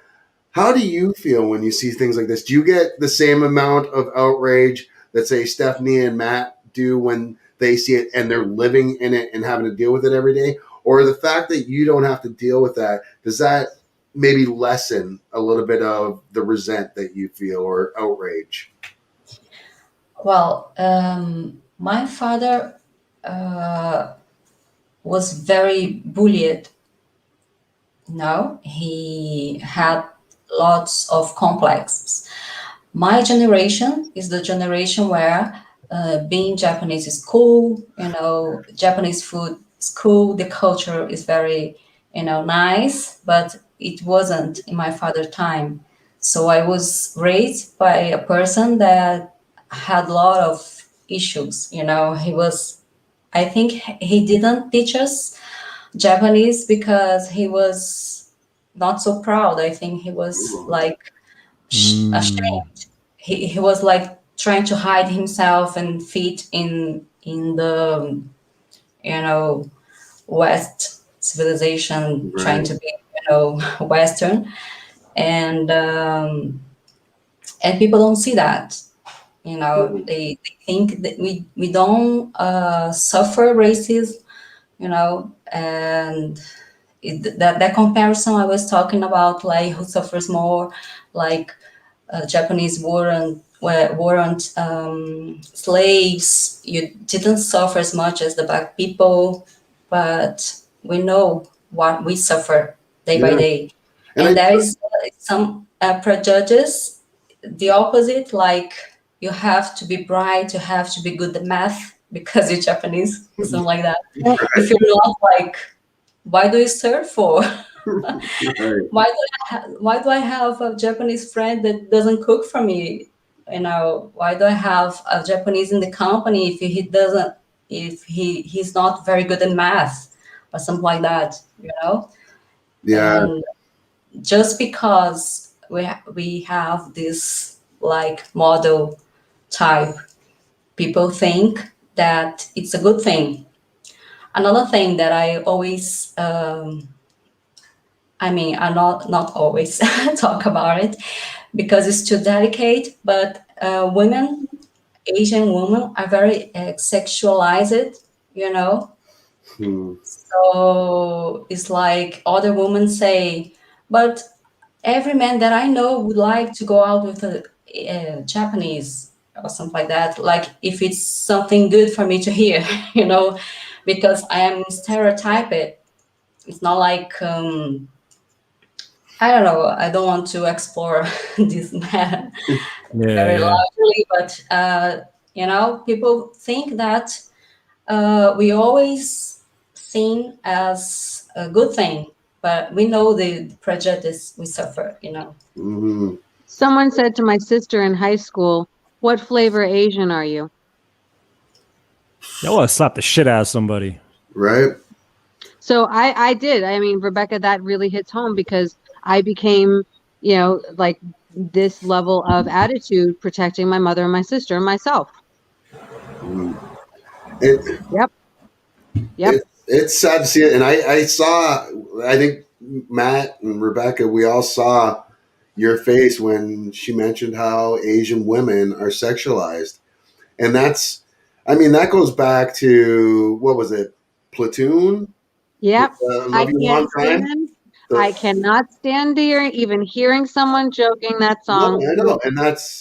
how do you feel when you see things like this? Do you get the same amount of outrage that, say, Stephanie and Matt do when they see it and they're living in it and having to deal with it every day? or the fact that you don't have to deal with that, does that maybe lessen a little bit of the resent that you feel or outrage? Well, my father was very bullied. No, he had lots of complexes. My generation is the generation where being Japanese is cool. Japanese food is cool. The culture is very, nice. But it wasn't in my father's time. So I was raised by a person that had a lot of issues. I think he didn't teach us Japanese because he was not so proud. I think he was like ashamed. He was like trying to hide himself and fit in the West civilization, trying Right. to be Western, and people don't see that. They think that we don't suffer racism, and that comparison I was talking about, like who suffers more, like Japanese weren't slaves. You didn't suffer as much as the black people, but we know what we suffer day by Yeah. day, And and there is some prejudice, the opposite, like you have to be bright, you have to be good at math because you're Japanese, something like that. If you're not, like, why do you serve for? right. Why do I have a Japanese friend that doesn't cook for me? Why do I have a Japanese in the company if he's not very good at math or something like that, Yeah. And just because we have this like model type, people think that it's a good thing. Another thing that I always I not always talk about it because it's too delicate, but women, Asian women, are very sexualized, you know. Hmm. So it's like other women say, but every man that I know would like to go out with a Japanese or something like that. Like if it's something good for me to hear, because I am stereotyped. It's not like I don't know. I don't want to explore this man very Yeah. largely, but people think that we always seen as a good thing, but we know the prejudice we suffer. Hmm. Someone said to my sister in high school, "What flavor Asian are you?" I want to slap the shit out of somebody. Right. So I did. I mean, Rebecca, that really hits home because I became, like this level of attitude protecting my mother and my sister and myself. Mm. It, Yep. Yep. it's sad to see it. And I saw, I think Matt and Rebecca, we all saw your face when she mentioned how Asian women are sexualized. And that goes back to, what was it? Platoon? Yep. I Love You Long can't Time? stand. The, I cannot stand even hearing someone joking that No, song. I know, and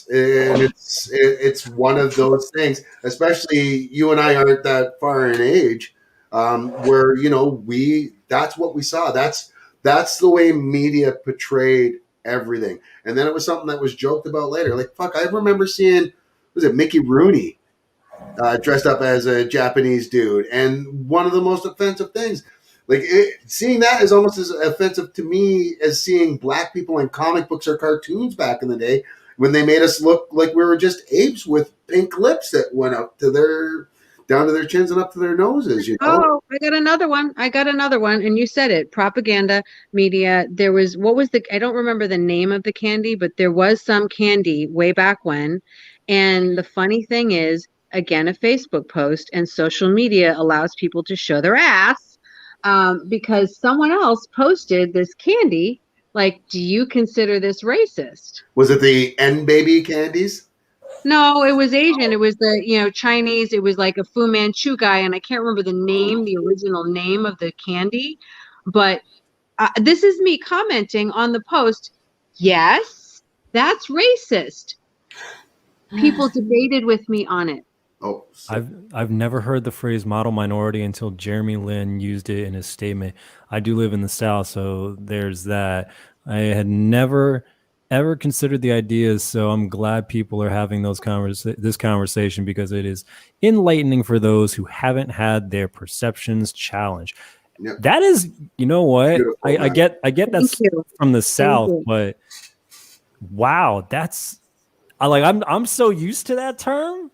it's one of those things. Especially you and I aren't that far in age, where we that's what we saw. That's the way media portrayed everything, and then it was something that was joked about later. Like fuck, I remember seeing was it Mickey Rooney dressed up as a Japanese dude. And one of the most offensive things, seeing that is almost as offensive to me as seeing black people in comic books or cartoons back in the day when they made us look like we were just apes with pink lips that went up to down to their chins and up to their noses. Oh, I got another one. And you said it. Propaganda media. There was, I don't remember the name of the candy, but there was some candy way back when. And the funny thing is, again, a Facebook post, and social media allows people to show their ass because someone else posted this candy. Like, do you consider this racist? Was it the N baby candies? No, it was Asian. It was the Chinese. It was like a Fu Manchu guy, and I can't remember the original name of the candy. But this is me commenting on the post. Yes, that's racist. People debated with me on it. Oh, I've never heard the phrase model minority until Jeremy Lin used it in his statement. I do live in the South, so there's that. I had never ever considered the ideas, so I'm glad people are having this conversation because it is enlightening for those who haven't had their perceptions challenged. Yep. That is, you know what? Beautiful, I get that's you. from the South, but wow, I'm so used to that term.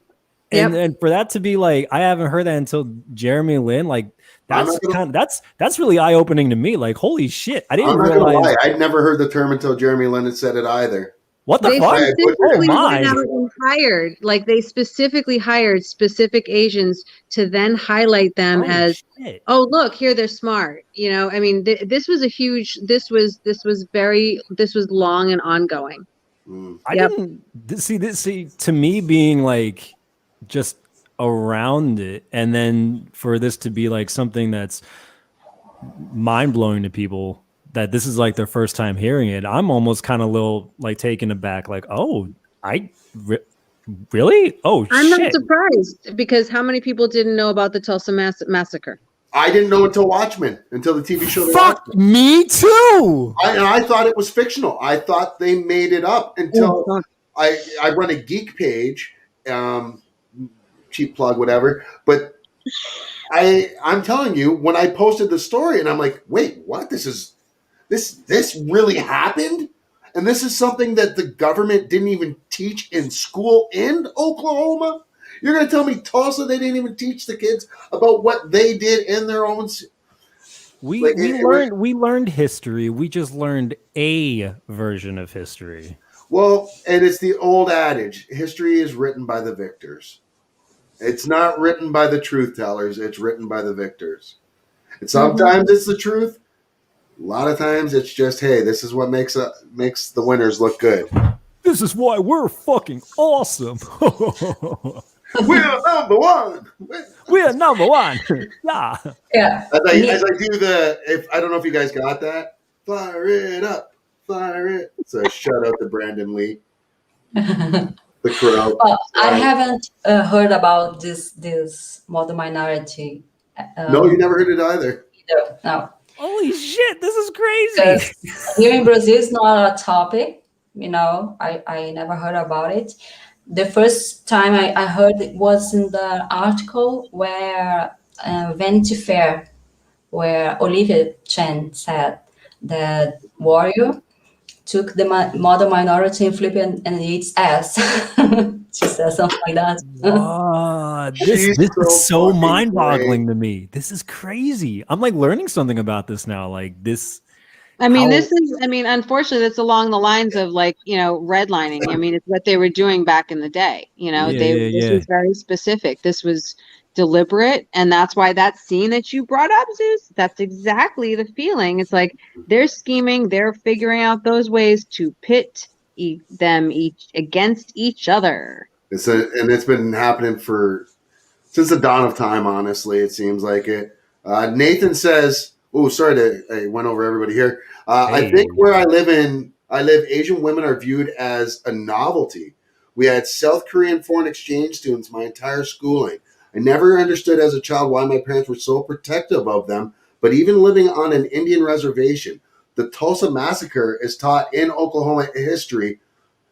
And for that to be like, I haven't heard that until Jeremy Lin. Like that's really eye opening to me. Like, holy shit, I didn't realize. Gonna lie. I'd never heard the term until Jeremy Lin had said it either. What the They fuck? specifically went out and hired, like they specifically hired specific Asians to then highlight them as, shit. oh look, here they're smart. I mean, this was a huge. This was long and ongoing. I didn't see to me being like just around it, and then for this to be like something that's mind blowing to people that this is like their first time hearing it. I'm almost kind of a little like taken aback. Like, oh, really? Oh, I'm shit. not surprised because how many people didn't know about the Tulsa massacre? I didn't know until Watchmen, until the TV show. Fuck me too. I thought it was fictional. I thought they made it up until I run a geek page, cheap plug, whatever. But I'm telling you, when I posted the story, and I'm like, wait, what? This really happened? And this is something that the government didn't even teach in school in Oklahoma? You're going to tell me Tulsa, they didn't even teach the kids about what they did in their own... We learned history. We just learned a version of history. Well, and it's the old adage, history is written by the victors. It's not written by the truth tellers. It's written by the victors. And sometimes it's the truth. A lot of times it's just, hey, this is what makes the winners look good. This is why we're fucking awesome. We're number one. We're number one. Yeah. Yeah. As I do I don't know if you guys got that. Fire it up. Fire it. So shout out to Brandon Lee. The Crow. Well, I haven't heard about this model minority. No, you never heard it either. No. Holy shit, this is crazy. Here in Brazil, it's not a topic. I never heard about it. The first time I heard it was in the article where Vanity Fair, where Olivia Chen said that Warrior took the model minority and flipped it and its ass. She said something like that. This is so mind-boggling to me. This is crazy. I'm like learning something about this now. Like this. Unfortunately, that's along the lines of redlining. I mean, it's what they were doing back in the day. This was very specific. This was deliberate, and that's why that scene that you brought up, Zeus, that's exactly the feeling. It's like they're scheming, they're figuring out those ways to pit them each against each other. And it's been happening since the dawn of time, honestly. It seems like it. Nathan says, oh, sorry I went over everybody here. I think where I live, Asian women are viewed as a novelty. We had South Korean foreign exchange students my entire schooling. I never understood as a child why my parents were so protective of them, but even living on an Indian reservation, the Tulsa Massacre is taught in Oklahoma history.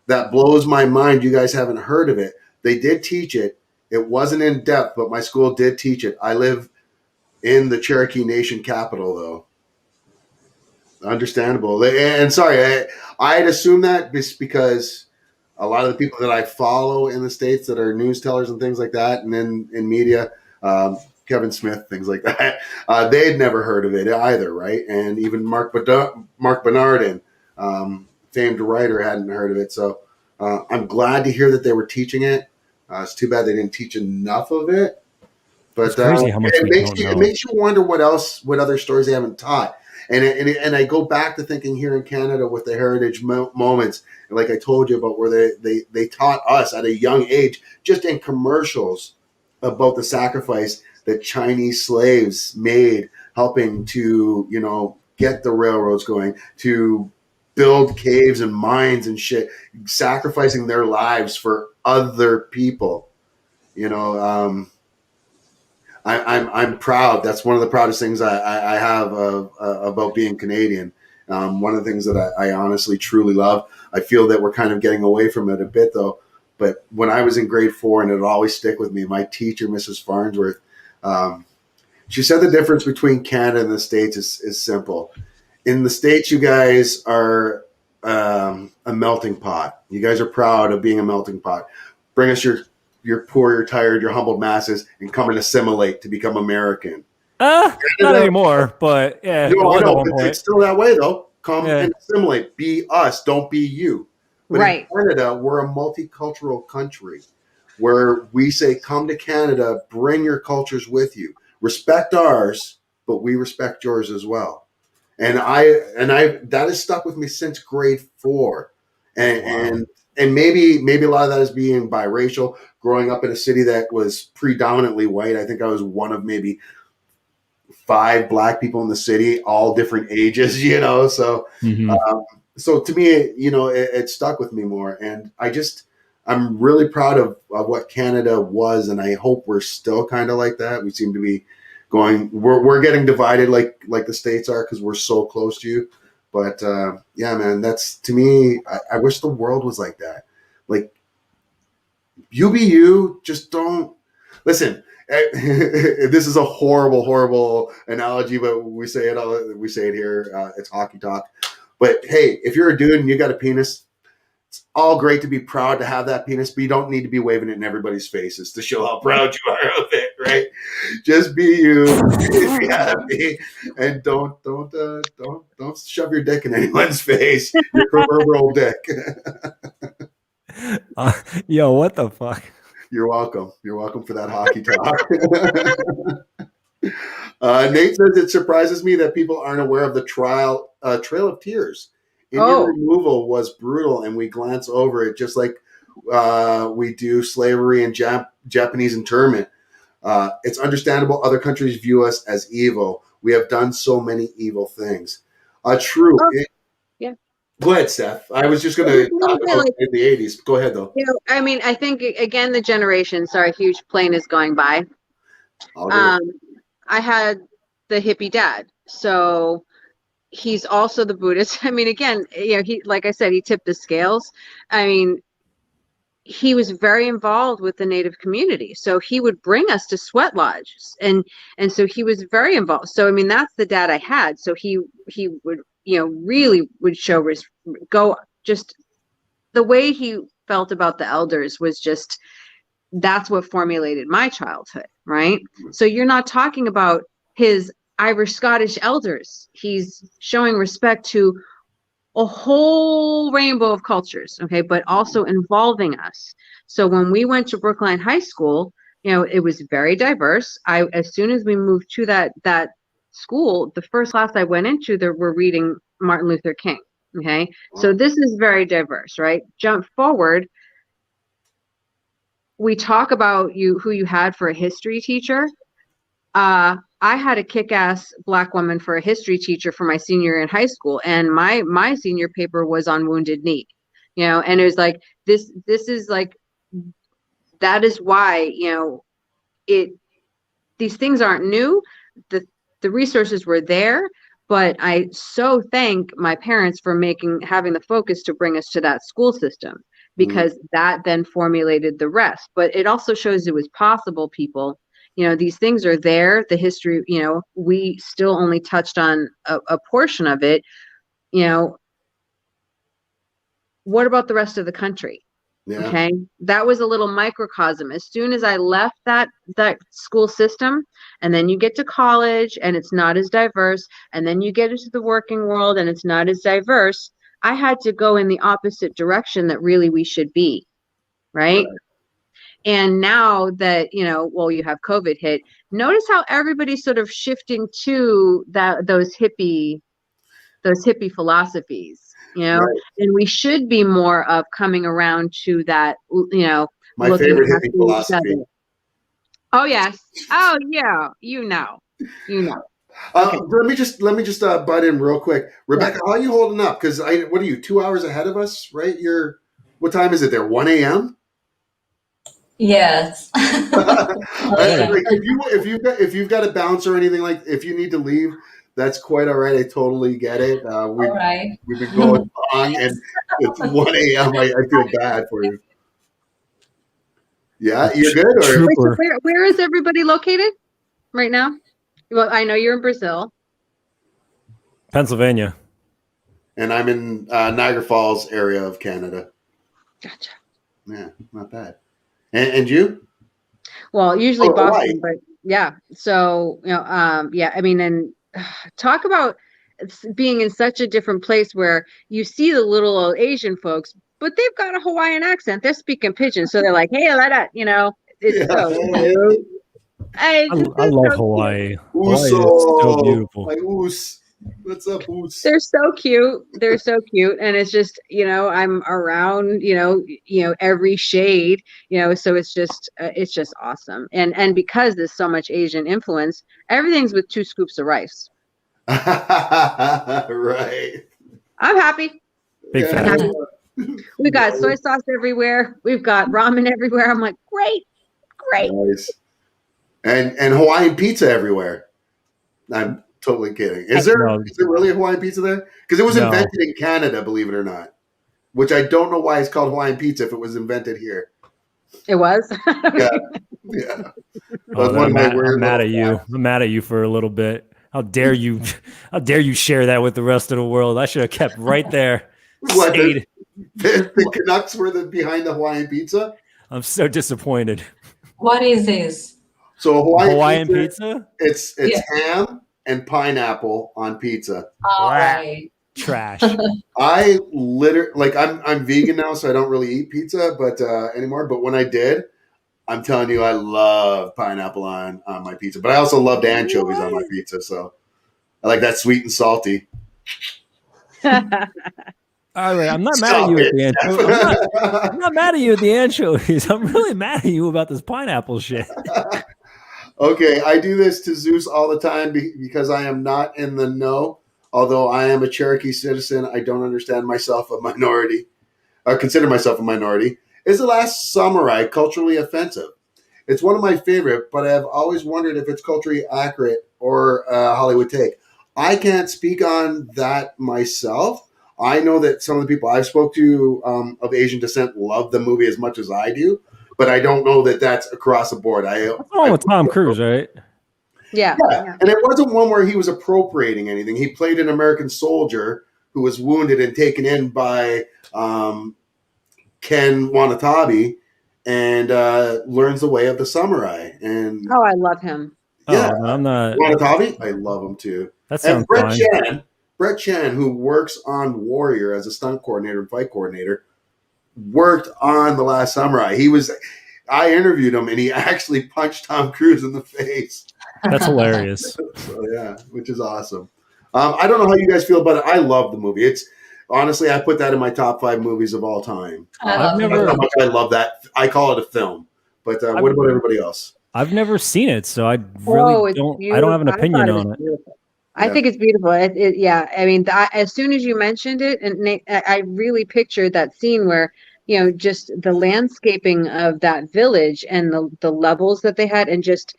That blows my mind. You guys haven't heard of it. They did teach it. It wasn't in depth, but my school did teach it. I live in the Cherokee Nation capital, though. Understandable. And sorry, I had assumed that just because a lot of the people that I follow in the States that are news tellers and things like that, and then in media, Kevin Smith, things like that, they had never heard of it either, right? And even Mark Bernardin, famed writer, hadn't heard of it. So I'm glad to hear that they were teaching it. It's too bad they didn't teach enough of it. But it's crazy how much it makes you wonder what other stories they haven't taught. And I go back to thinking here in Canada with the heritage moments, like I told you about, where they taught us at a young age, just in commercials, about the sacrifice that Chinese slaves made, helping to, you know, get the railroads going, to build caves and mines and shit, sacrificing their lives for other people. You know, I'm proud. That's one of the proudest things I have about being Canadian. One of the things that I honestly truly love. I feel that we're kind of getting away from it a bit though. But when I was in grade 4, and it'll always stick with me, my teacher, Mrs. Farnsworth, she said the difference between Canada and the States is simple. In the States, you guys are a melting pot. You guys are proud of being a melting pot. Bring us your poor, your tired, your humbled masses, and come and assimilate to become American. Not anymore, but yeah. No, I know, but point. it's still that way though. Come and assimilate. Be us, don't be you. But Right. in Canada, we're a multicultural country where we say, come to Canada, bring your cultures with you. Respect ours, but we respect yours as well. And I that has stuck with me since grade 4. And maybe a lot of that is being biracial, growing up in a city that was predominantly white. I think I was one of maybe 5 black people in the city, all different ages, you know. So so to me, you know, it stuck with me more. And I'm really proud of what Canada was, and I hope we're still kind of like that. We seem to be we're getting divided like the States are, because we're so close to you. But yeah, man, that's, to me, I wish the world was like that. Like, you be you, just don't listen. This is a horrible analogy, but we say it here. It's hockey talk. But hey, if you're a dude and you got a penis, it's all great to be proud to have that penis, but you don't need to be waving it in everybody's faces to show how proud you are of it, right? Just be you, be happy, and don't shove your dick in anyone's face. Your proverbial dick. Yo, what the fuck? You're welcome. You're welcome for that hockey talk. Nate says it surprises me that people aren't aware of the Trail of Tears. Indian removal was brutal, and we glance over it just like we do slavery and Japanese internment. It's understandable other countries view us as evil. We have done so many evil things. True. Yeah. Go ahead, Steph. I was just going to talk about in the 80s. Go ahead, though. You know, I mean, I think, again, the generations. Sorry, a huge plane is going by. I had the hippie dad, so he's also the Buddhist. I mean, again, you know, he, like I said, he tipped the scales. I mean, he was very involved with the Native community, so he would bring us to sweat lodges, and so he was very involved. So I mean, that's the dad I had. So he would, you know, really would go, just the way he felt about the elders was just, that's what formulated my childhood, right? So you're not talking about his Irish Scottish elders. He's showing respect to a whole rainbow of cultures, okay, but also involving us. So when we went to Brookline High School, you know, it was very diverse. As soon as we moved to that school, the first class I went into, there were reading Martin Luther King. Okay, so this is very diverse, right? Jump forward. We talk about who you had for a history teacher. I had a kick-ass black woman for a history teacher for my senior year in high school, and my senior paper was on Wounded Knee, you know, and it was like, this is like, that is why, you know, these things aren't new. The resources were there, but I so thank my parents for having the focus to bring us to that school system, because that then formulated the rest. But it also shows it was possible, people. You know, these things are there. The history, you know, we still only touched on a portion of it. You know, what about the rest of the country? Yeah. Okay, that was a little microcosm. As soon as I left that school system, and then you get to college and it's not as diverse, and then you get into the working world and it's not as diverse, I had to go in the opposite direction that really we should be, right? And now that, you know, well, you have COVID hit, notice how everybody's sort of shifting to those hippie hippie philosophies, Right. and we should be more of coming around to that, My looking favorite after hippie each philosophy. other. Oh yes. Oh yeah. Okay. Let me just butt in real quick, Rebecca. How are you holding up? Because what are you 2 hours ahead of us, right? What time is it there? 1 a.m. Yes. Like if you've got to bounce or anything, like if you need to leave, that's quite all right. I totally get it. All right. We've been going long, and it's 1 a.m. I feel bad for you. Yeah, you're good, or Wait, so Trooper. where is everybody located right now? Well, I know you're in Brazil. Pennsylvania. and I'm in Niagara Falls area of Canada. Gotcha. Yeah, not bad. And you? Well, usually Hawaii. Boston, but yeah. So, yeah, I mean, and talk about being in such a different place where you see the little old Asian folks, but they've got a Hawaiian accent. They're speaking pidgin. So they're like, hey, let that, it's Yeah. so cute. I It's love so cute. Hawaii. Hawaii is so Uso. beautiful. Like Oos. What's up, Oos? They're so cute. They're so cute. And it's just, I'm around, every shade, so it's just awesome. And because there's so much Asian influence, everything's with 2 scoops of rice. Right. I'm happy. Big Yeah. I'm fan. happy. We got soy sauce everywhere. We've got ramen everywhere. I'm like, great. Nice. And Hawaiian pizza everywhere. I'm totally kidding. Is there really a Hawaiian pizza there? Because it was No. invented in Canada, believe it or not. Which I don't know why it's called Hawaiian pizza if it was invented here. It was. Yeah. Yeah. Oh, One of my I'm weird mad little at you. facts. I'm mad at you for a little bit. How dare you? How dare you share that with the rest of the world? I should have kept right there. What, Stayed. the Canucks were behind the Hawaiian pizza? I'm so disappointed. What is this? So Hawaiian pizza? It's Yeah. ham and pineapple on pizza. All Wow. right. Trash. I I'm vegan now, so I don't really eat pizza, but anymore. But when I did, I'm telling you, I love pineapple on my pizza. But I also loved anchovies on my pizza, so I like that sweet and salty. All right, I'm not mad at you at the anchovies. I'm not mad at you at the anchovies. I'm really mad at you about this pineapple shit. Okay, I do this to Zeus all the time because I am not in the know. Although I am a Cherokee citizen, I don't understand myself a minority, or consider myself a minority. Is The Last Samurai culturally offensive? It's one of my favorite, but I've always wondered if it's culturally accurate or a Hollywood take. I can't speak on that myself. I know that some of the people I've spoke to of Asian descent love the movie as much as I do, but I don't know that that's across the board. What's wrong with Tom Cruise, right? Yeah. And it wasn't one where he was appropriating anything. He played an American soldier who was wounded and taken in by Ken Watanabe and learns the way of the samurai. And Oh, I love him. yeah, I'm not. Watanabe, I love him too. That sounds and fine. Brett Chen, who works on Warrior as a stunt coordinator and fight coordinator, worked on The Last Samurai. I interviewed him, and he actually punched Tom Cruise in the face. That's hilarious. So yeah, which is awesome. I don't know how you guys feel about it. I love the movie. It's honestly, I put that in my top 5 movies of all time. I've That's how much I love that. I call it a film. But what about everybody else? I've never seen it, so I really don't. I don't have an opinion on it. Beautiful. I think it's beautiful. Yeah, I mean, as soon as you mentioned it, and I really pictured that scene where just the landscaping of that village and the levels that they had, and just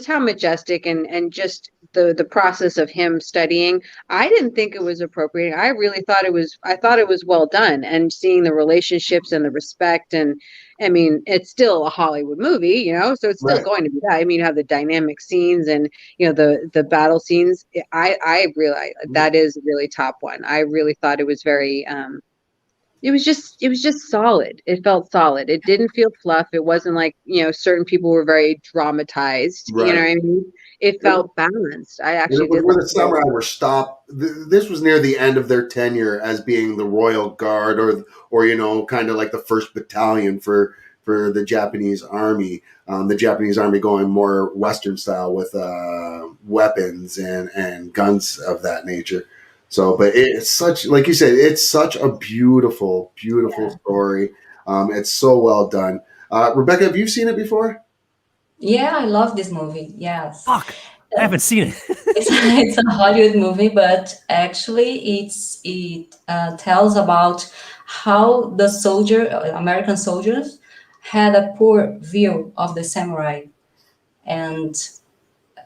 how majestic and just the process of him studying. I didn't think it was appropriate. I really thought I thought it was well done, and seeing the relationships and the respect, and I mean, it's still a Hollywood movie, so it's still going to be that. I mean, you have the dynamic scenes and the battle scenes. I realize that is really top one. I really thought it was very it was just solid. It felt solid. It didn't feel fluff. It wasn't like, certain people were very dramatized. You know what I mean? It felt balanced. I actually did. Where the samurai were stopped. This was near the end of their tenure as being the Royal Guard, or kind of like the first battalion for the Japanese army. The Japanese army going more Western style with weapons and guns of that nature. So, but it's such, like you said, it's such a beautiful, beautiful story. It's so well done. Rebecca, have you seen it before? Yeah, I love this movie. Yes. Fuck, I haven't seen it. It's a Hollywood movie, but actually, it tells about how the American soldiers, had a poor view of the samurai, and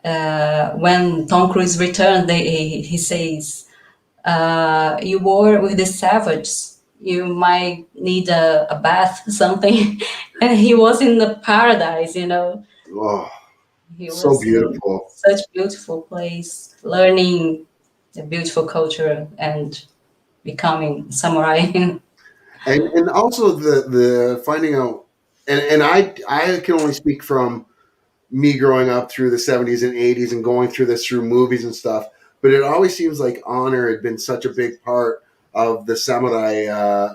when Tom Cruise returned, he says, "You war with the savages. You might need a bath, something." And he was in the paradise, you know. Oh, He so was in beautiful. such beautiful place, learning the beautiful culture and becoming samurai. And also the finding out, and I can only speak from me growing up through the 70s and 80s and going through this through movies and stuff, but it always seems like honor had been such a big part of the samurai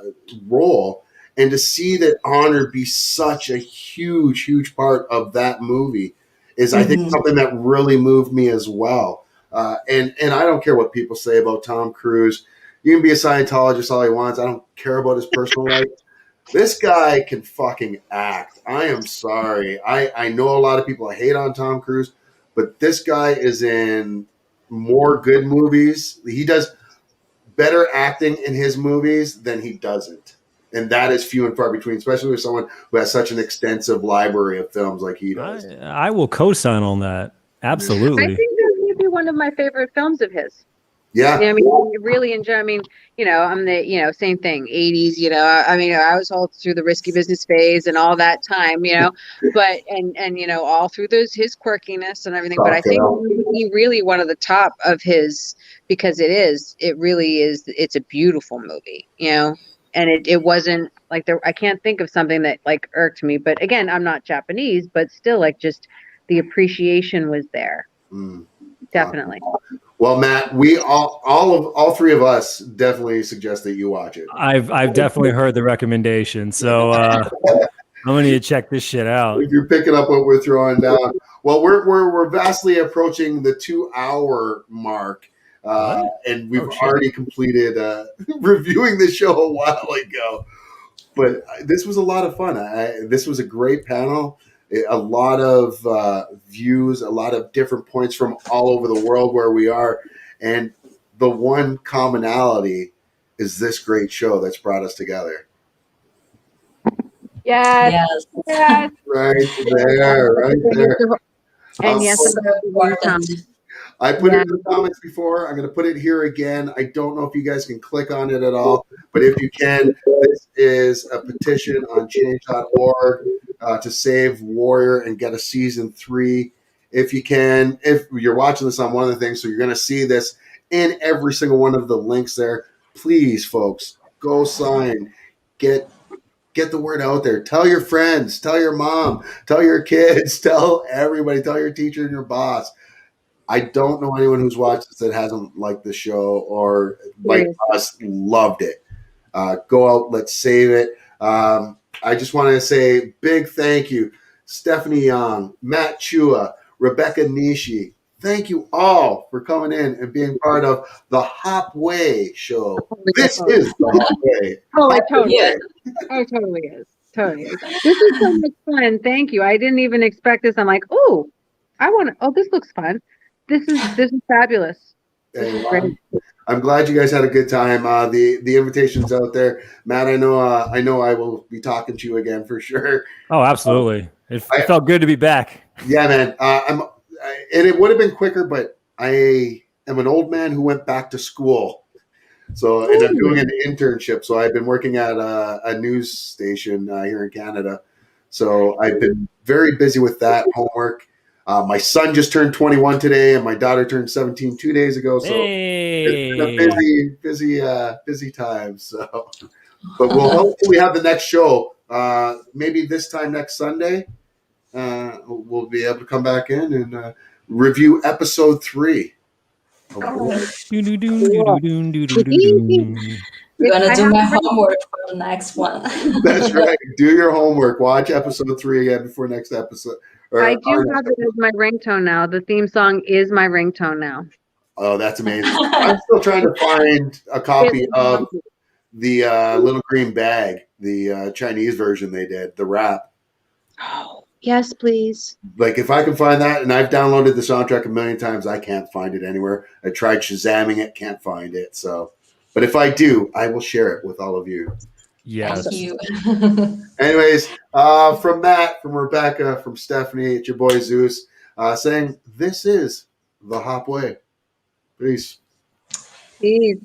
role, and to see that honor be such a huge part of that movie is, I think, Mhm. something that really moved me as well. And I don't care what people say about Tom Cruise. You can be a Scientologist all he wants. I don't care about his personal life. This guy can fucking act. I am sorry. I know a lot of people hate on Tom Cruise, but this guy is in more good movies. He does better acting in his movies than he doesn't. And that is few and far between, especially with someone who has such an extensive library of films like he does. I will co-sign on that. I Absolutely. think that may be one of my favorite films of his. Yeah. I mean, I really enjoy. I mean, I'm the, same thing, 80s. I mean, I was all through the risky business phase and all that time. But and all through his quirkiness and everything. But I think he really one of the top of his, because it really is. It's a beautiful movie. And it wasn't like I can't think of something that like irked me. But again, I'm not Japanese, but still, like, just the appreciation was there. Definitely. Well, Matt, we all three of us definitely suggest that you watch it. I've definitely heard the recommendation, so I'm gonna need to check this shit out. If you're picking up what we're throwing down, well, we're vastly approaching the 2 hour mark, and we've already completed reviewing the show a while ago. But this was a lot of fun. This was a great panel. A lot of views, a lot of different points from all over the world where we are. And the one commonality is this great show that's brought us together. Yes. Yes. Yes. Right there, right there. And yes, So important. I put it in the comments before. I'm going to put it here again. I don't know if you guys can click on it at all, but if you can, this is a petition on change.org to save Warrior and get a season 3. If you can, if you're watching this on one of the things, so you're going to see this in every single one of the links there. Please, folks, go sign. Get the word out there. Tell your friends, tell your mom, tell your kids, tell everybody, tell your teacher and your boss. I don't know anyone who's watched this that hasn't liked the show or, like us, loved it. Go out, let's save it. I just want to say big thank you, Stephanie Young, Matt Chua, Rebecca Nishi. Thank you all for coming in and being part of the Hop Wei show. This is the Hop Wei. Oh, it totally is. Oh, it totally is. Totally is. This is so much fun. Thank you. I didn't even expect this. I'm like, oh, this looks fun. This is fabulous. This is great. I'm glad you guys had a good time. The invitation's out there, Matt. I know I will be talking to you again for sure. Oh, absolutely. It felt good to be back. Yeah, man. And it would have been quicker, but I am an old man who went back to school. So, and I'm doing an internship. So I've been working at a news station here in Canada. So I've been very busy with that homework. My son just turned 21 today, and my daughter turned 17 2 days ago. So it's been a busy time. So, but we'll hopefully have the next show. Maybe this time next Sunday, we'll be able to come back in and review episode 3. I'm gonna do my homework for the next one. That's right. Do your homework. Watch episode 3 again before next episode. I do have it as my ringtone now. The theme song is my ringtone now. Oh, that's amazing. I'm still trying to find a copy of the Little Green Bag, the Chinese version they did, the rap. Oh, yes, please. Like, if I can find that, and I've downloaded the soundtrack a million times, I can't find it anywhere. I tried Shazamming it, can't find it. So, but if I do, I will share it with all of you. Yes. Thank you. Anyways, from Matt, from Rebecca, from Stephanie, it's your boy Zeus, saying this is the Hop Wei. Peace. Please.